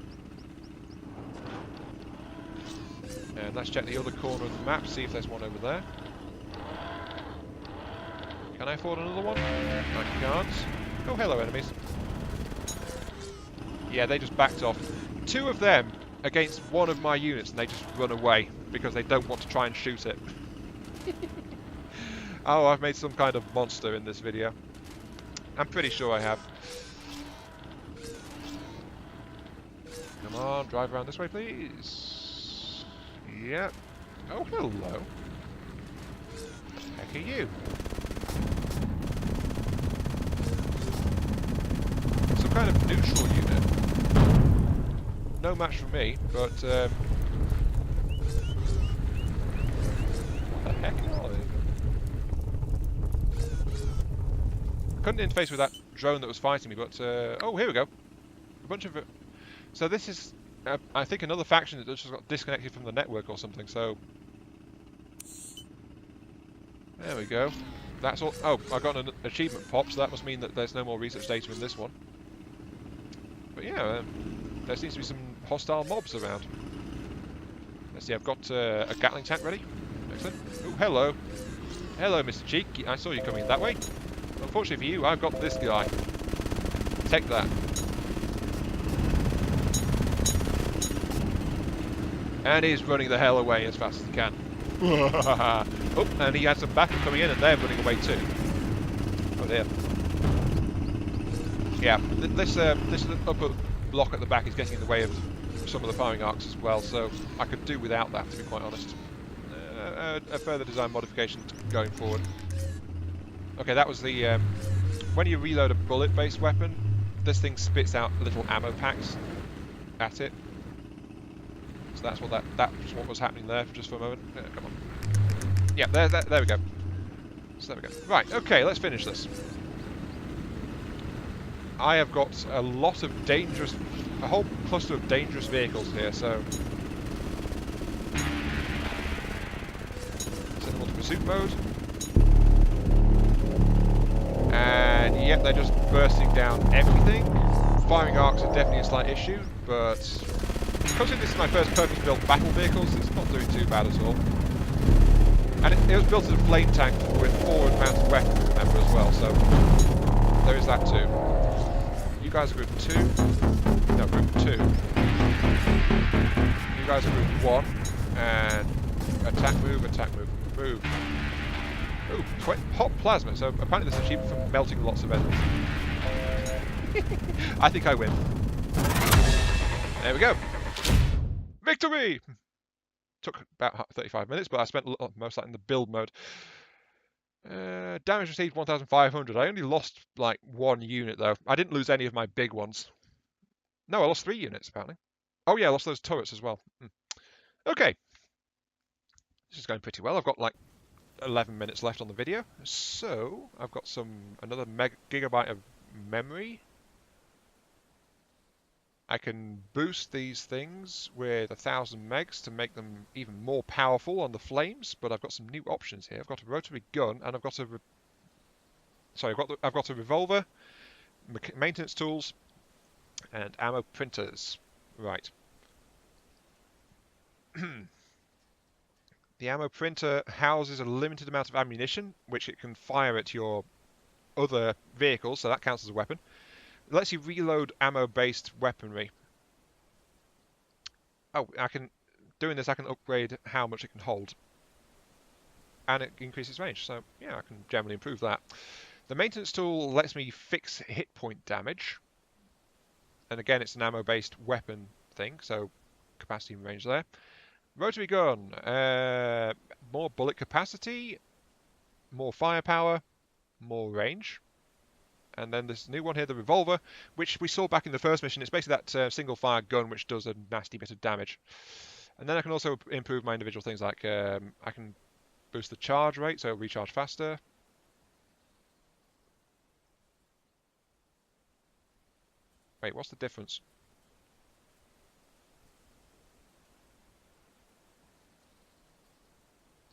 Speaker 1: And let's check the other corner of the map, see if there's one over there. Can I afford another one? I can't. Oh, hello enemies. Yeah, they just backed off. 2 of them against 1 of my units, and they just run away because they don't want to try and shoot it. Oh, I've made some kind of monster in this video. I'm pretty sure I have. Come on, drive around this way, please. Yep. Oh, hello. What the heck are you? Some kind of neutral unit. No match for me, but what the heck are they? I couldn't interface with that drone that was fighting me, but oh, here we go. A bunch of so this is I think another faction that just got disconnected from the network or something. So there we go. That's all. Oh, I got an achievement pop, so that must mean that there's no more research data in this one. But yeah, there seems to be some hostile mobs around. Let's see, I've got a Gatling tank ready. Excellent. Oh, hello. Hello, Mr. Cheek. I saw you coming that way. Unfortunately for you, I've got this guy. Take that. And he's running the hell away as fast as he can. Oh, and he has some backup coming in, and they're running away too. Oh dear. Yeah, this upper block at the back is getting in the way of some of the firing arcs as well, so I could do without that, to be quite honest. A further design modification going forward. Okay, that was the... when you reload a bullet-based weapon, this thing spits out little ammo packs at it. So that's what that's what was happening there just for a moment. Come on. Yeah, there we go. So there we go. Right, okay, let's finish this. I have got a lot of dangerous... a whole cluster of dangerous vehicles here, so... Send them on to pursuit mode. And yep, they're just bursting down everything. Firing arcs are definitely a slight issue, but... Considering this is my first purpose-built battle vehicles, it's not doing too bad at all. And it was built as a flame tank with forward-mounted weapons, remember, as well, so... There is that too. You guys are group 2. No, group 2. You guys are group 1. And attack, move, move. Ooh, hot plasma. So apparently this is achievement from melting lots of enemies. I think I win. There we go. Victory! Took about 35 minutes, but I spent most of that in the build mode. Damage received 1,500. I only lost like 1 unit though. I didn't lose any of my big ones. No, I lost 3 units apparently. Oh yeah, I lost those turrets as well. Okay. This is going pretty well. I've got like 11 minutes left on the video. So, I've got another gigabyte of memory. I can boost these things with 1,000 megs to make them even more powerful on the flames, but I've got some new options here. I've got a rotary gun, and I've got a I've got a revolver, maintenance tools, and ammo printers. Right. The ammo printer houses a limited amount of ammunition, which it can fire at your other vehicles, so that counts as a weapon. It lets you reload ammo-based weaponry. Oh, doing this I can upgrade how much it can hold. And it increases range, so yeah, I can generally improve that. The maintenance tool lets me fix hit point damage. And again, it's an ammo-based weapon thing, so capacity and range there. Rotary gun, more bullet capacity, more firepower, more range. And then this new one here, the revolver, which we saw back in the first mission. It's basically that single-fire gun which does a nasty bit of damage. And then I can also improve my individual things, like I can boost the charge rate, so it'll recharge faster. Wait, what's the difference?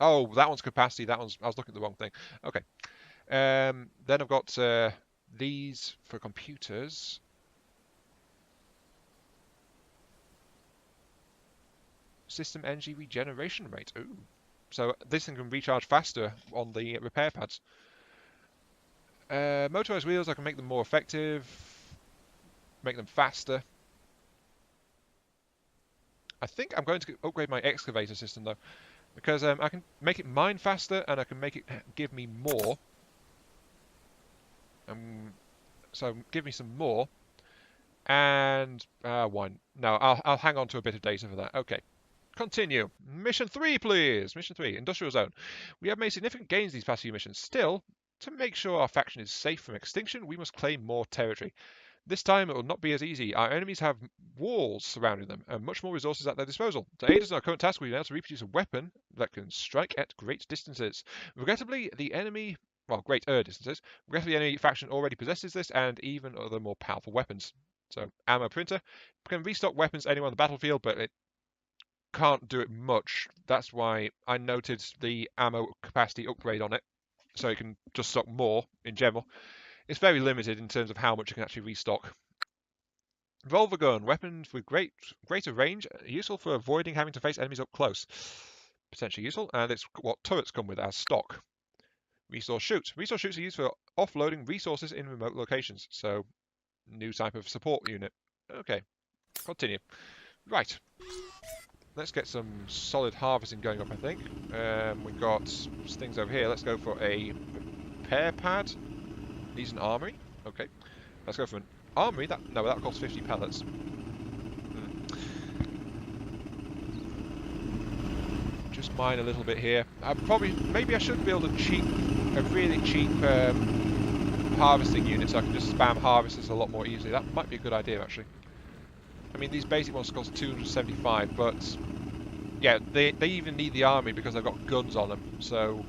Speaker 1: Oh, that one's capacity, I was looking at the wrong thing. Okay. Then I've got... these for computers. system energy regeneration rate. Ooh. So this thing can recharge faster on the repair pads. Motorized wheels, I can make them more effective, make them faster. I think I'm going to upgrade my excavator system though, because I can make it mine faster and I can make it give me more. So give me some more. And one. No, I'll hang on to a bit of data for that. Okay. Continue. Mission 3, please. Mission 3, Industrial Zone. We have made significant gains these past few missions. Still, to make sure our faction is safe from extinction, we must claim more territory. This time it will not be as easy. Our enemies have walls surrounding them and much more resources at their disposal. To aid us in our current task, we now have to reproduce a weapon that can strike at great distances. Regrettably, the enemy... Well, greater distances. Regrettably, the enemy faction already possesses this and even other more powerful weapons. So, ammo printer. Can restock weapons anywhere on the battlefield, but it can't do it much. That's why I noted the ammo capacity upgrade on it, so it can just stock more in general. It's very limited in terms of how much it can actually restock. Revolver gun, weapons with greater range, useful for avoiding having to face enemies up close. Potentially useful, and it's what turrets come with as stock. Resource chutes. Resource chutes are used for offloading resources in remote locations, so new type of support unit. Okay, continue. Right. Let's get some solid harvesting going up, I think. We've got things over here. Let's go for a repair pad. Needs an armory. Okay. Let's go for an armory. That costs 50 pellets. Just mine a little bit here. Maybe I should build a really cheap harvesting unit so I can just spam harvesters a lot more easily. That might be a good idea, actually. I mean, these basic ones cost 275, but yeah, they even need the army because they've got guns on them. So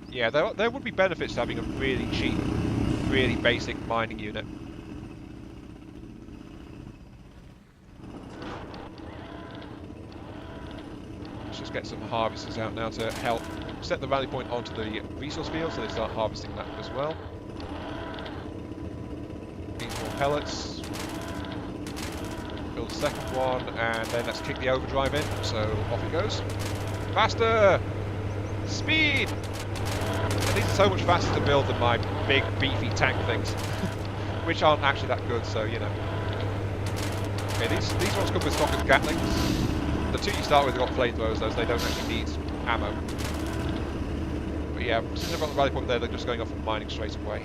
Speaker 1: yeah, there would be benefits to having a really cheap, really basic mining unit. Let's just get some harvesters out now to help set the rally point onto the resource field so they start harvesting that as well. Need more pellets. Build a second one, and then let's kick the overdrive in, so off it goes. Faster! Speed! These are so much faster to build than my big, beefy tank things, which aren't actually that good, so, you know. Okay, these ones come with stock of Gatlings. The two you start with have got flamethrowers, though, so they don't actually need ammo. But yeah, since I've got the rally point there, they're just going off and mining straight away.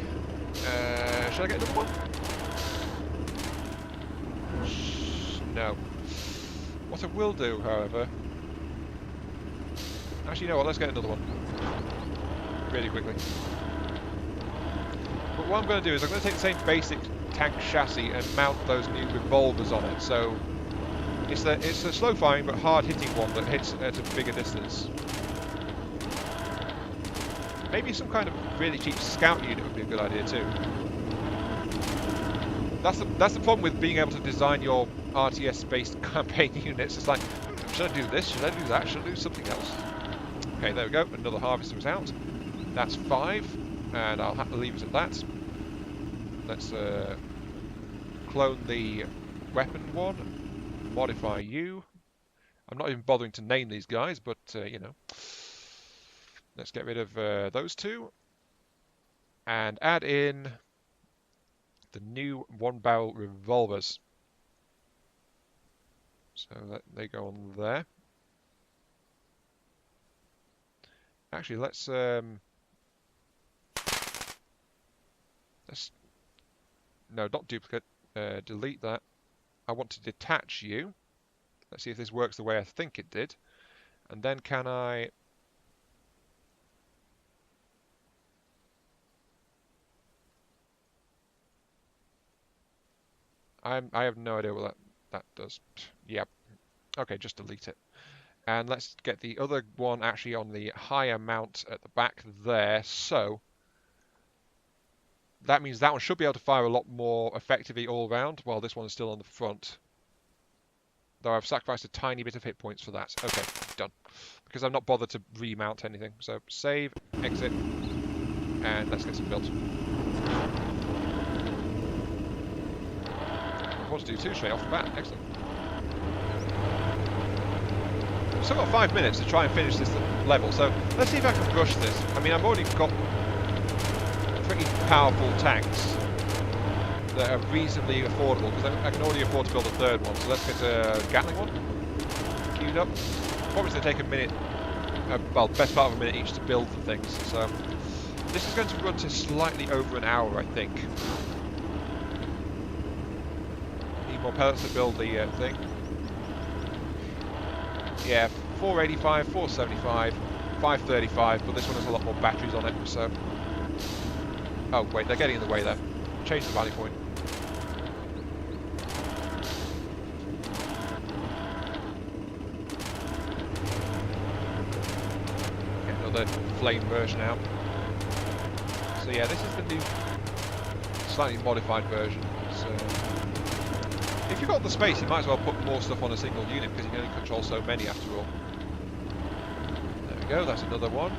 Speaker 1: Should I get another one? No. What I will do, however... Actually, you know what, let's get another one. Really quickly. But what I'm going to do is I'm going to take the same basic tank chassis and mount those new revolvers on it. So it's a slow firing but hard hitting one that hits at a bigger distance. Maybe some kind of really cheap scout unit would be a good idea too. That's the problem with being able to design your RTS-based campaign units. It's like, should I do this? Should I do that? Should I do something else? Okay, there we go. Another harvester is out. That's 5, and I'll have to leave it at that. Let's clone the weapon one, modify you. I'm not even bothering to name these guys, but you know. Let's get rid of those two, and add in the new one-barrel revolvers. So they go on there. Actually, let's no, not duplicate. Delete that. I want to detach you. Let's see if this works the way I think it did. And then can I? I have no idea what that does. Yep. Okay, just delete it. And let's get the other one actually on the higher mount at the back there. So that means that one should be able to fire a lot more effectively all round, while this one is still on the front. Though I've sacrificed a tiny bit of hit points for that. Okay, done. Because I'm not bothered to remount anything. So save, exit, and let's get some built. I want to do 2 straight off the bat. Excellent. I've still got 5 minutes to try and finish this level, so let's see if I can rush this. I mean, I've already got pretty powerful tanks that are reasonably affordable, because I can already afford to build a third one. So let's get a Gatling one queued up. Probably going to take a minute, well, best part of a minute each to build the things. So this is going to run to slightly over an hour, I think. Need more pellets to build the thing. Yeah, 485, 475, 535, but this one has a lot more batteries on it, so... Oh, wait, they're getting in the way there. Change the rally point. Get another flame version out. So yeah, this is the new, slightly modified version. So if you've got the space, you might as well put more stuff on a single unit, because you can only control so many after all. There we go, that's another one.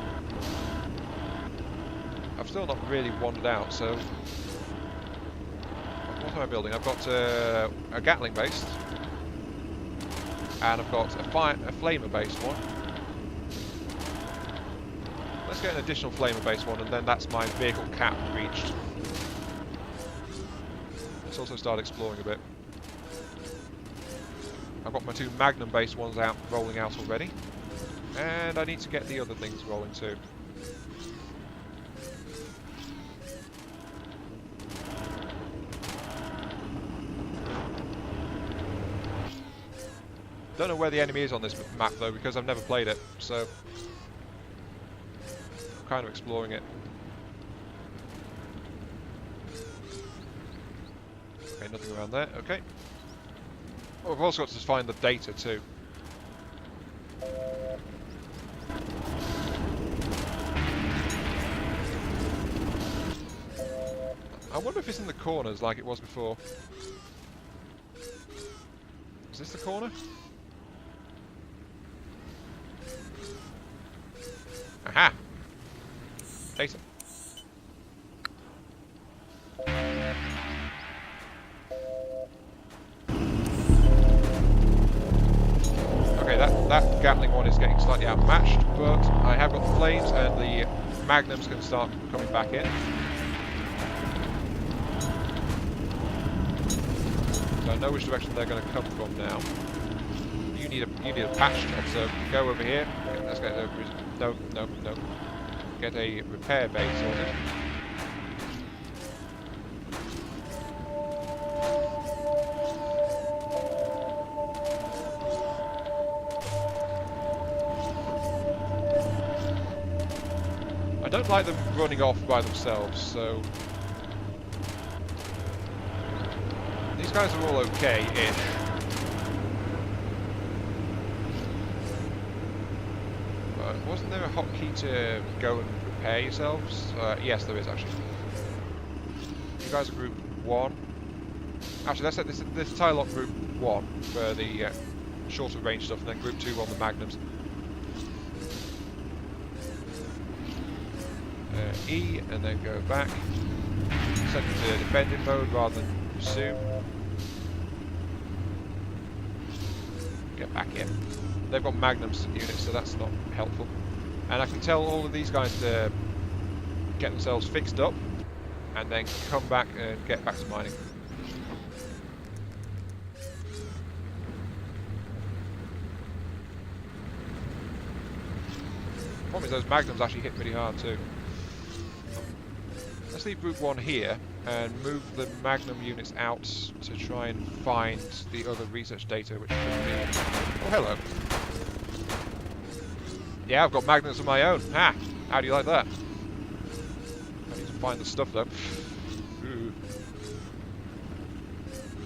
Speaker 1: I've still not really wandered out, so... What am I building? I've got a Gatling based, and I've got a flamer based one. Let's get an additional flamer based one, and then that's my vehicle cap reached. Let's also start exploring a bit. I've got my 2 Magnum based ones out, rolling out already, and I need to get the other things rolling too. Don't know where the enemy is on this map though, because I've never played it, so I'm kind of exploring it. Okay, nothing around there. Okay. Oh, I've also got to find the data too. I wonder if it's in the corners like it was before. Is this the corner? Aha! Data. Okay, that Gatling one is getting slightly outmatched, but I have got the flames and the Magnums can start coming back in. So I know which direction they're going to come from now. You need a patch job, so go over here. Okay, let's get a no. Get a repair base sorted. I don't like them running off by themselves, so these guys are all okay-ish. Wasn't there a hotkey to go and repair yourselves? Yes, there is actually. You guys are group 1. Actually, let's set this tie lock group 1 for the shorter range stuff, and then group 2 on the Magnums. E, and then go back. Set it to defending mode rather than pursue. Get back in. They've got Magnums units, so that's not helpful. And I can tell all of these guys to get themselves fixed up, and then come back and get back to mining. The problem is those Magnums actually hit pretty hard too. Let's leave group 1 here, and move the Magnum units out to try and find the other research data, which should be... Oh, hello. Yeah, I've got Magnums of my own. Ha! How do you like that? I need to find the stuff though. Ooh.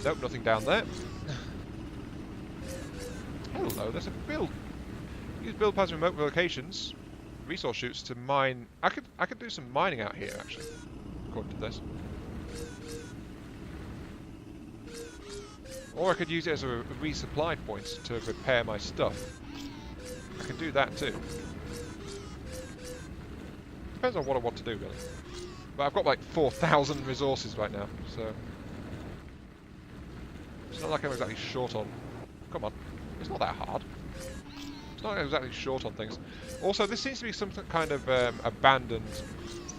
Speaker 1: Nope, nothing down there. Hello, there's a build. Use build pads remote locations, resource chutes to mine. I could do some mining out here actually, according to this. Or I could use it as a resupply point to repair my stuff. I can do that too. Depends on what I want to do really. But I've got like 4,000 resources right now, so it's not like I'm exactly short on. Come on, it's not that hard. It's not exactly short on things. Also, this seems to be some kind of abandoned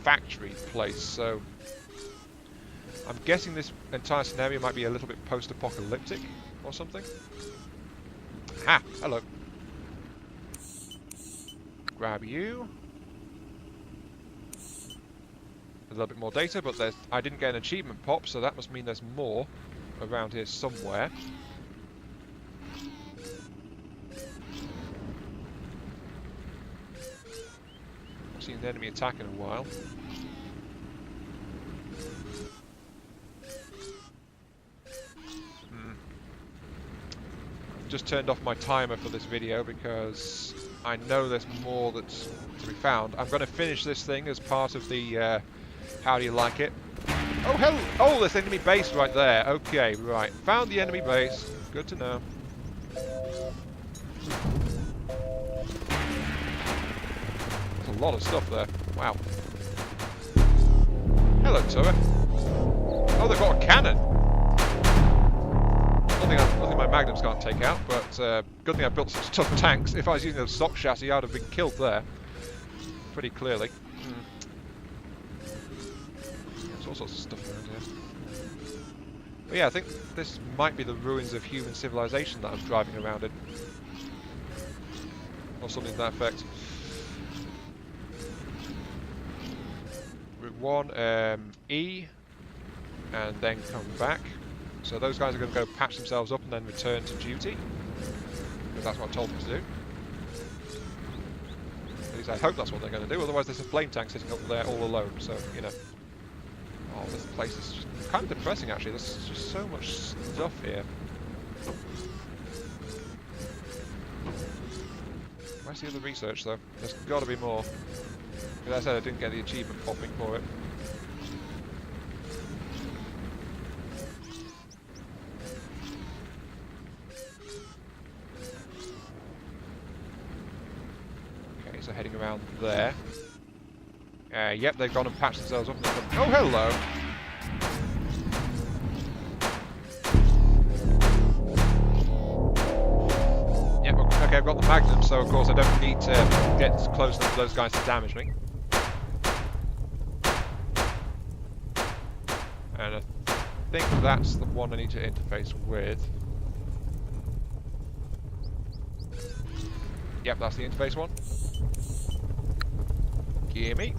Speaker 1: factory place, so I'm guessing this entire scenario might be a little bit post-apocalyptic or something. Ha! Hello. Grab you. A little bit more data, but I didn't get an achievement pop, so that must mean there's more around here somewhere. I've seen the enemy attack in a while. Just turned off my timer for this video because I know there's more that's to be found. I'm going to finish this thing as part of the how do you like it. Oh hell! Oh, there's enemy base right there. Okay, right. Found the enemy base. Good to know. There's a lot of stuff there. Wow. Hello, turret. Oh, they've got a cannon. Nothing my magnums can't take out, but good thing I built such tough tanks. If I was using a stock chassis, I'd have been killed there. Pretty clearly. There's all sorts of stuff around here. But yeah, I think this might be the ruins of human civilization that I'm driving around in. Or something to that effect. Route 1, E, and then come back. So those guys are going to go patch themselves up and then return to duty. Because that's what I told them to do. At least I hope that's what they're going to do, otherwise there's a flame tank sitting up there all alone, so, you know. Oh, this place is just kind of depressing actually, there's just so much stuff here. Where's the other research though? There's got to be more. As I said, I didn't get the achievement popping for it. So heading around there. Yep, they've gone and patched themselves up. Oh, hello! Yep, okay, I've got the magnum, so of course I don't need to get close enough to those guys to damage me. And I think that's the one I need to interface with. Yep, that's the interface one. Gimme.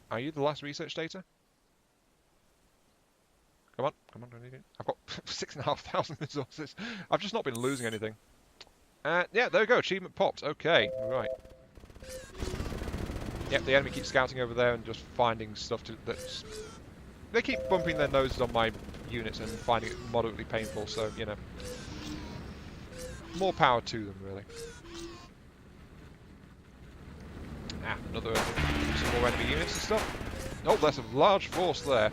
Speaker 1: Are you the last research data? Come on, come on, do I need it? I've got 6,500 resources. I've just not been losing anything. Yeah, there we go, achievement popped. Okay, right. Yep, the enemy keeps scouting over there and just finding stuff that's... They keep bumping their noses on my units and finding it moderately painful, so, you know. More power to them, really. Another some more enemy units and stuff. Oh, there's a large force there.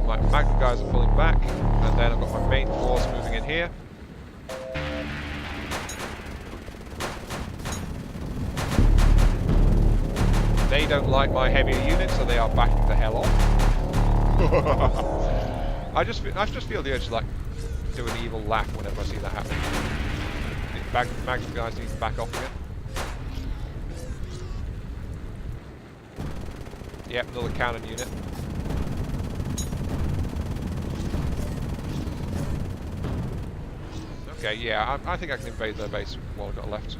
Speaker 1: My magnum guys are pulling back, and then I've got my main force moving in here. They don't like my heavier units, so they are backing the hell off. I just feel the urge to like do an evil laugh whenever I see that happen. Magnum guys need to back off again. Yep, another cannon unit. Okay, yeah, I think I can invade their base while I've got left.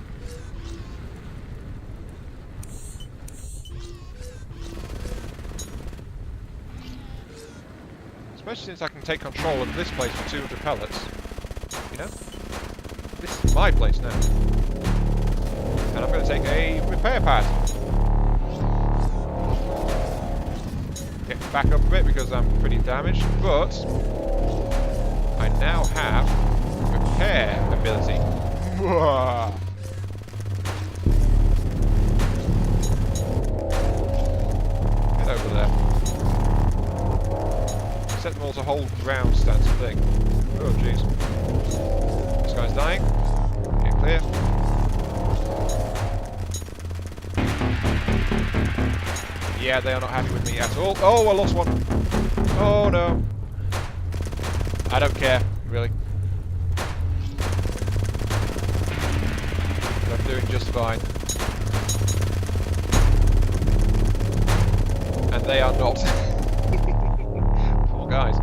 Speaker 1: Especially since I can take control of this place for 200 pellets. You know? This is my place now. And I'm going to take a repair pad. Get back up a bit because I'm pretty damaged, but I now have repair ability. Get over there. Set them all to hold ground stance thing. Oh jeez. This guy's dying. Get clear. Yeah, they are not happy with me at all. Oh, I lost one. Oh no. I don't care, really. just fine. And they are not. Poor guys.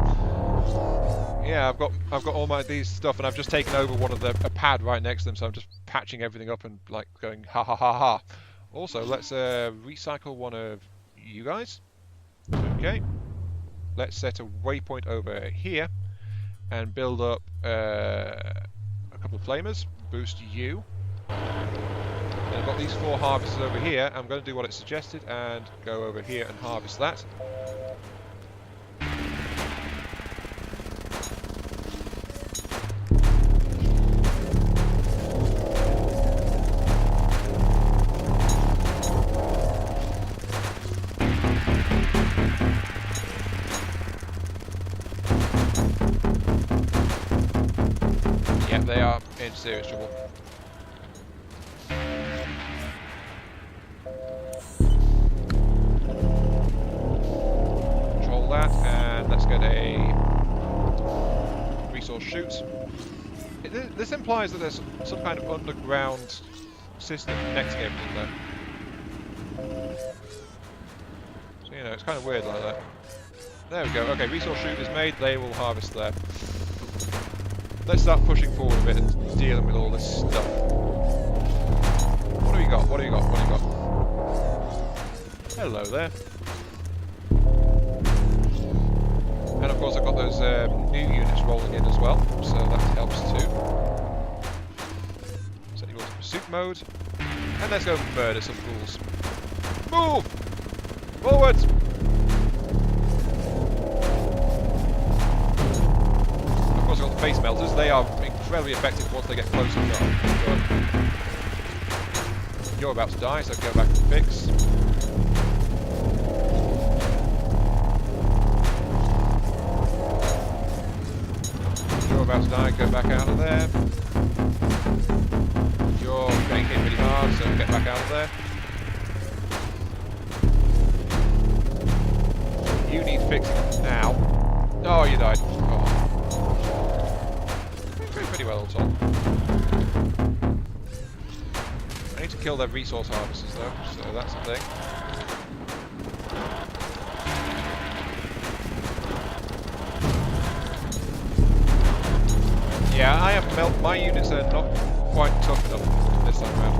Speaker 1: Yeah, I've got all these stuff, and I've just taken over one of a pad right next to them, so I'm just patching everything up and like going ha ha ha ha. Also, let's recycle one of you guys. Okay. Let's set a waypoint over here and build up a couple of flamers. Boost you. And I've got these 4 harvesters over here. I'm going to do what it suggested and go over here and harvest that. Yeah, they are in serious trouble. Control that, and let's get a resource chute. This implies that there's some kind of underground system next to everything though. So, you know, it's kind of weird like that. There we go. Okay, resource chute is made. They will harvest there. Let's start pushing forward a bit and dealing with all this stuff. What do you got? What do you got? What do you got? Hello there. And of course I've got those new units rolling in as well, so that helps too. Set you all to pursuit mode. And let's go murder some fools. Move! Forwards! Of course I've got the face melters. They are incredibly effective once they get close enough. You're about to die, so go back and fix. You're about to die, go back out of there. You're getting hit really hard, so get back out of there. You need fixing now. Oh, you died. Oh. Doing pretty well all told. I need to kill their resource harvesters though, so that's a thing. Yeah, I have my units are not quite tough enough this time around.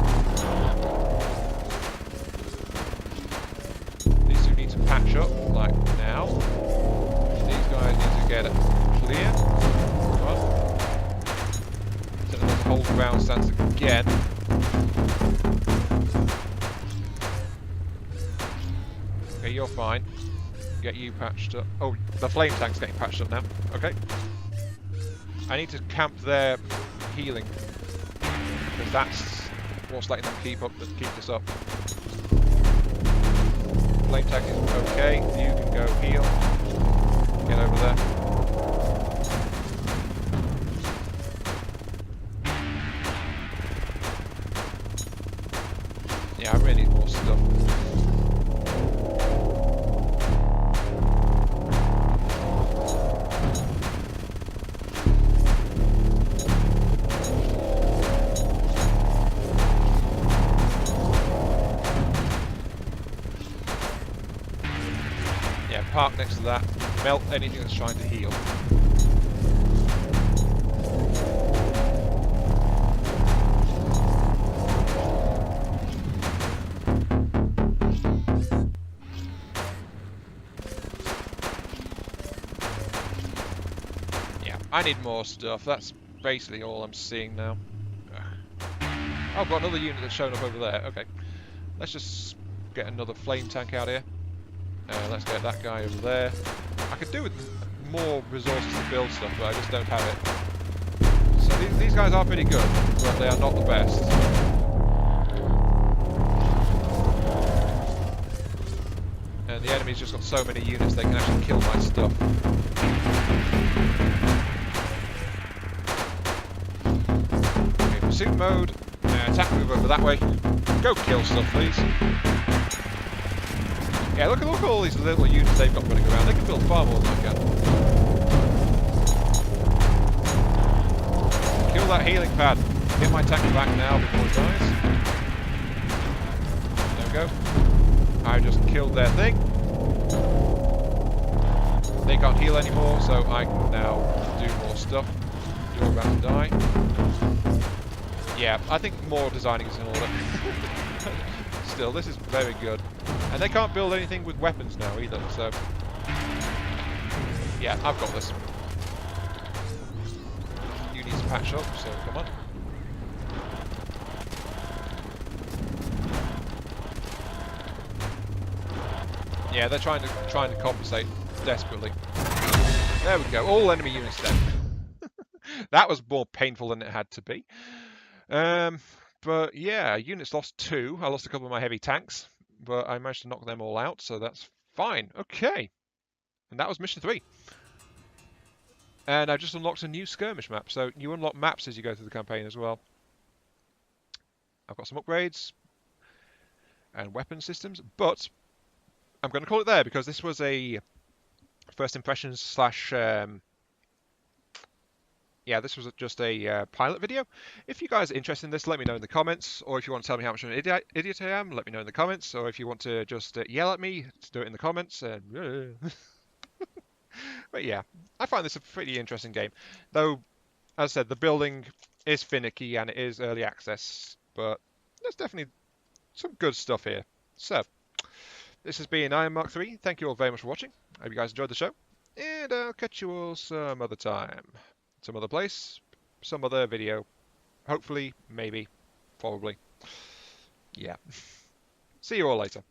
Speaker 1: These two need to patch up, like now. These guys need to get clear. Come on. So let's hold ground stance again. Okay, you're fine. Get you patched up. Oh, the flame tank's getting patched up now. Okay. I need to camp their healing because that's what's letting them keep this up. Flame tank is okay. You can go heal. Get over there. Yeah, I really need more stuff. Park next to that, melt anything that's trying to heal. Yeah, I need more stuff. That's basically all I'm seeing now. Oh, I've got another unit that's shown up over there. Okay, let's just get another flame tank out here. Let's get that guy over there. I could do with more resources to build stuff, but I just don't have it. So these guys are pretty good, but they are not the best. And the enemy's just got so many units they can actually kill my stuff. Okay, pursuit mode. Attack move over that way. Go kill stuff, please. Yeah, look at all these little units they've got running around. They can build far more than I can. Kill that healing pad. Get my tank back now before it dies. we go. I just killed their thing. They can't heal anymore, so I can now do more stuff. You're about to die. Yeah, I think more designing is in order. Still, this is very good. And they can't build anything with weapons now either, so... Yeah, I've got this. You need to patch up, so come on. Yeah, they're trying to compensate desperately. There we go. All enemy units dead. That was more painful than it had to be. But yeah, units lost 2. I lost a couple of my heavy tanks, but I managed to knock them all out, so that's fine. Okay. And that was mission 3. And I just unlocked a new skirmish map, so you unlock maps as you go through the campaign as well. I've got some upgrades and weapon systems, but I'm going to call it there because this was a first impressions slash yeah, this was just a pilot video. If you guys are interested in this, let me know in the comments. Or if you want to tell me how much of an idiot I am, let me know in the comments. Or if you want to just yell at me, do it in the comments. But yeah, I find this a pretty interesting game. Though, as I said, the building is finicky and it is early access. But there's definitely some good stuff here. So, this has been Iron Mark 3. Thank you all very much for watching. I hope you guys enjoyed the show. And I'll catch you all some other time. Some other place, some other video. Hopefully, maybe, probably. Yeah. See you all later.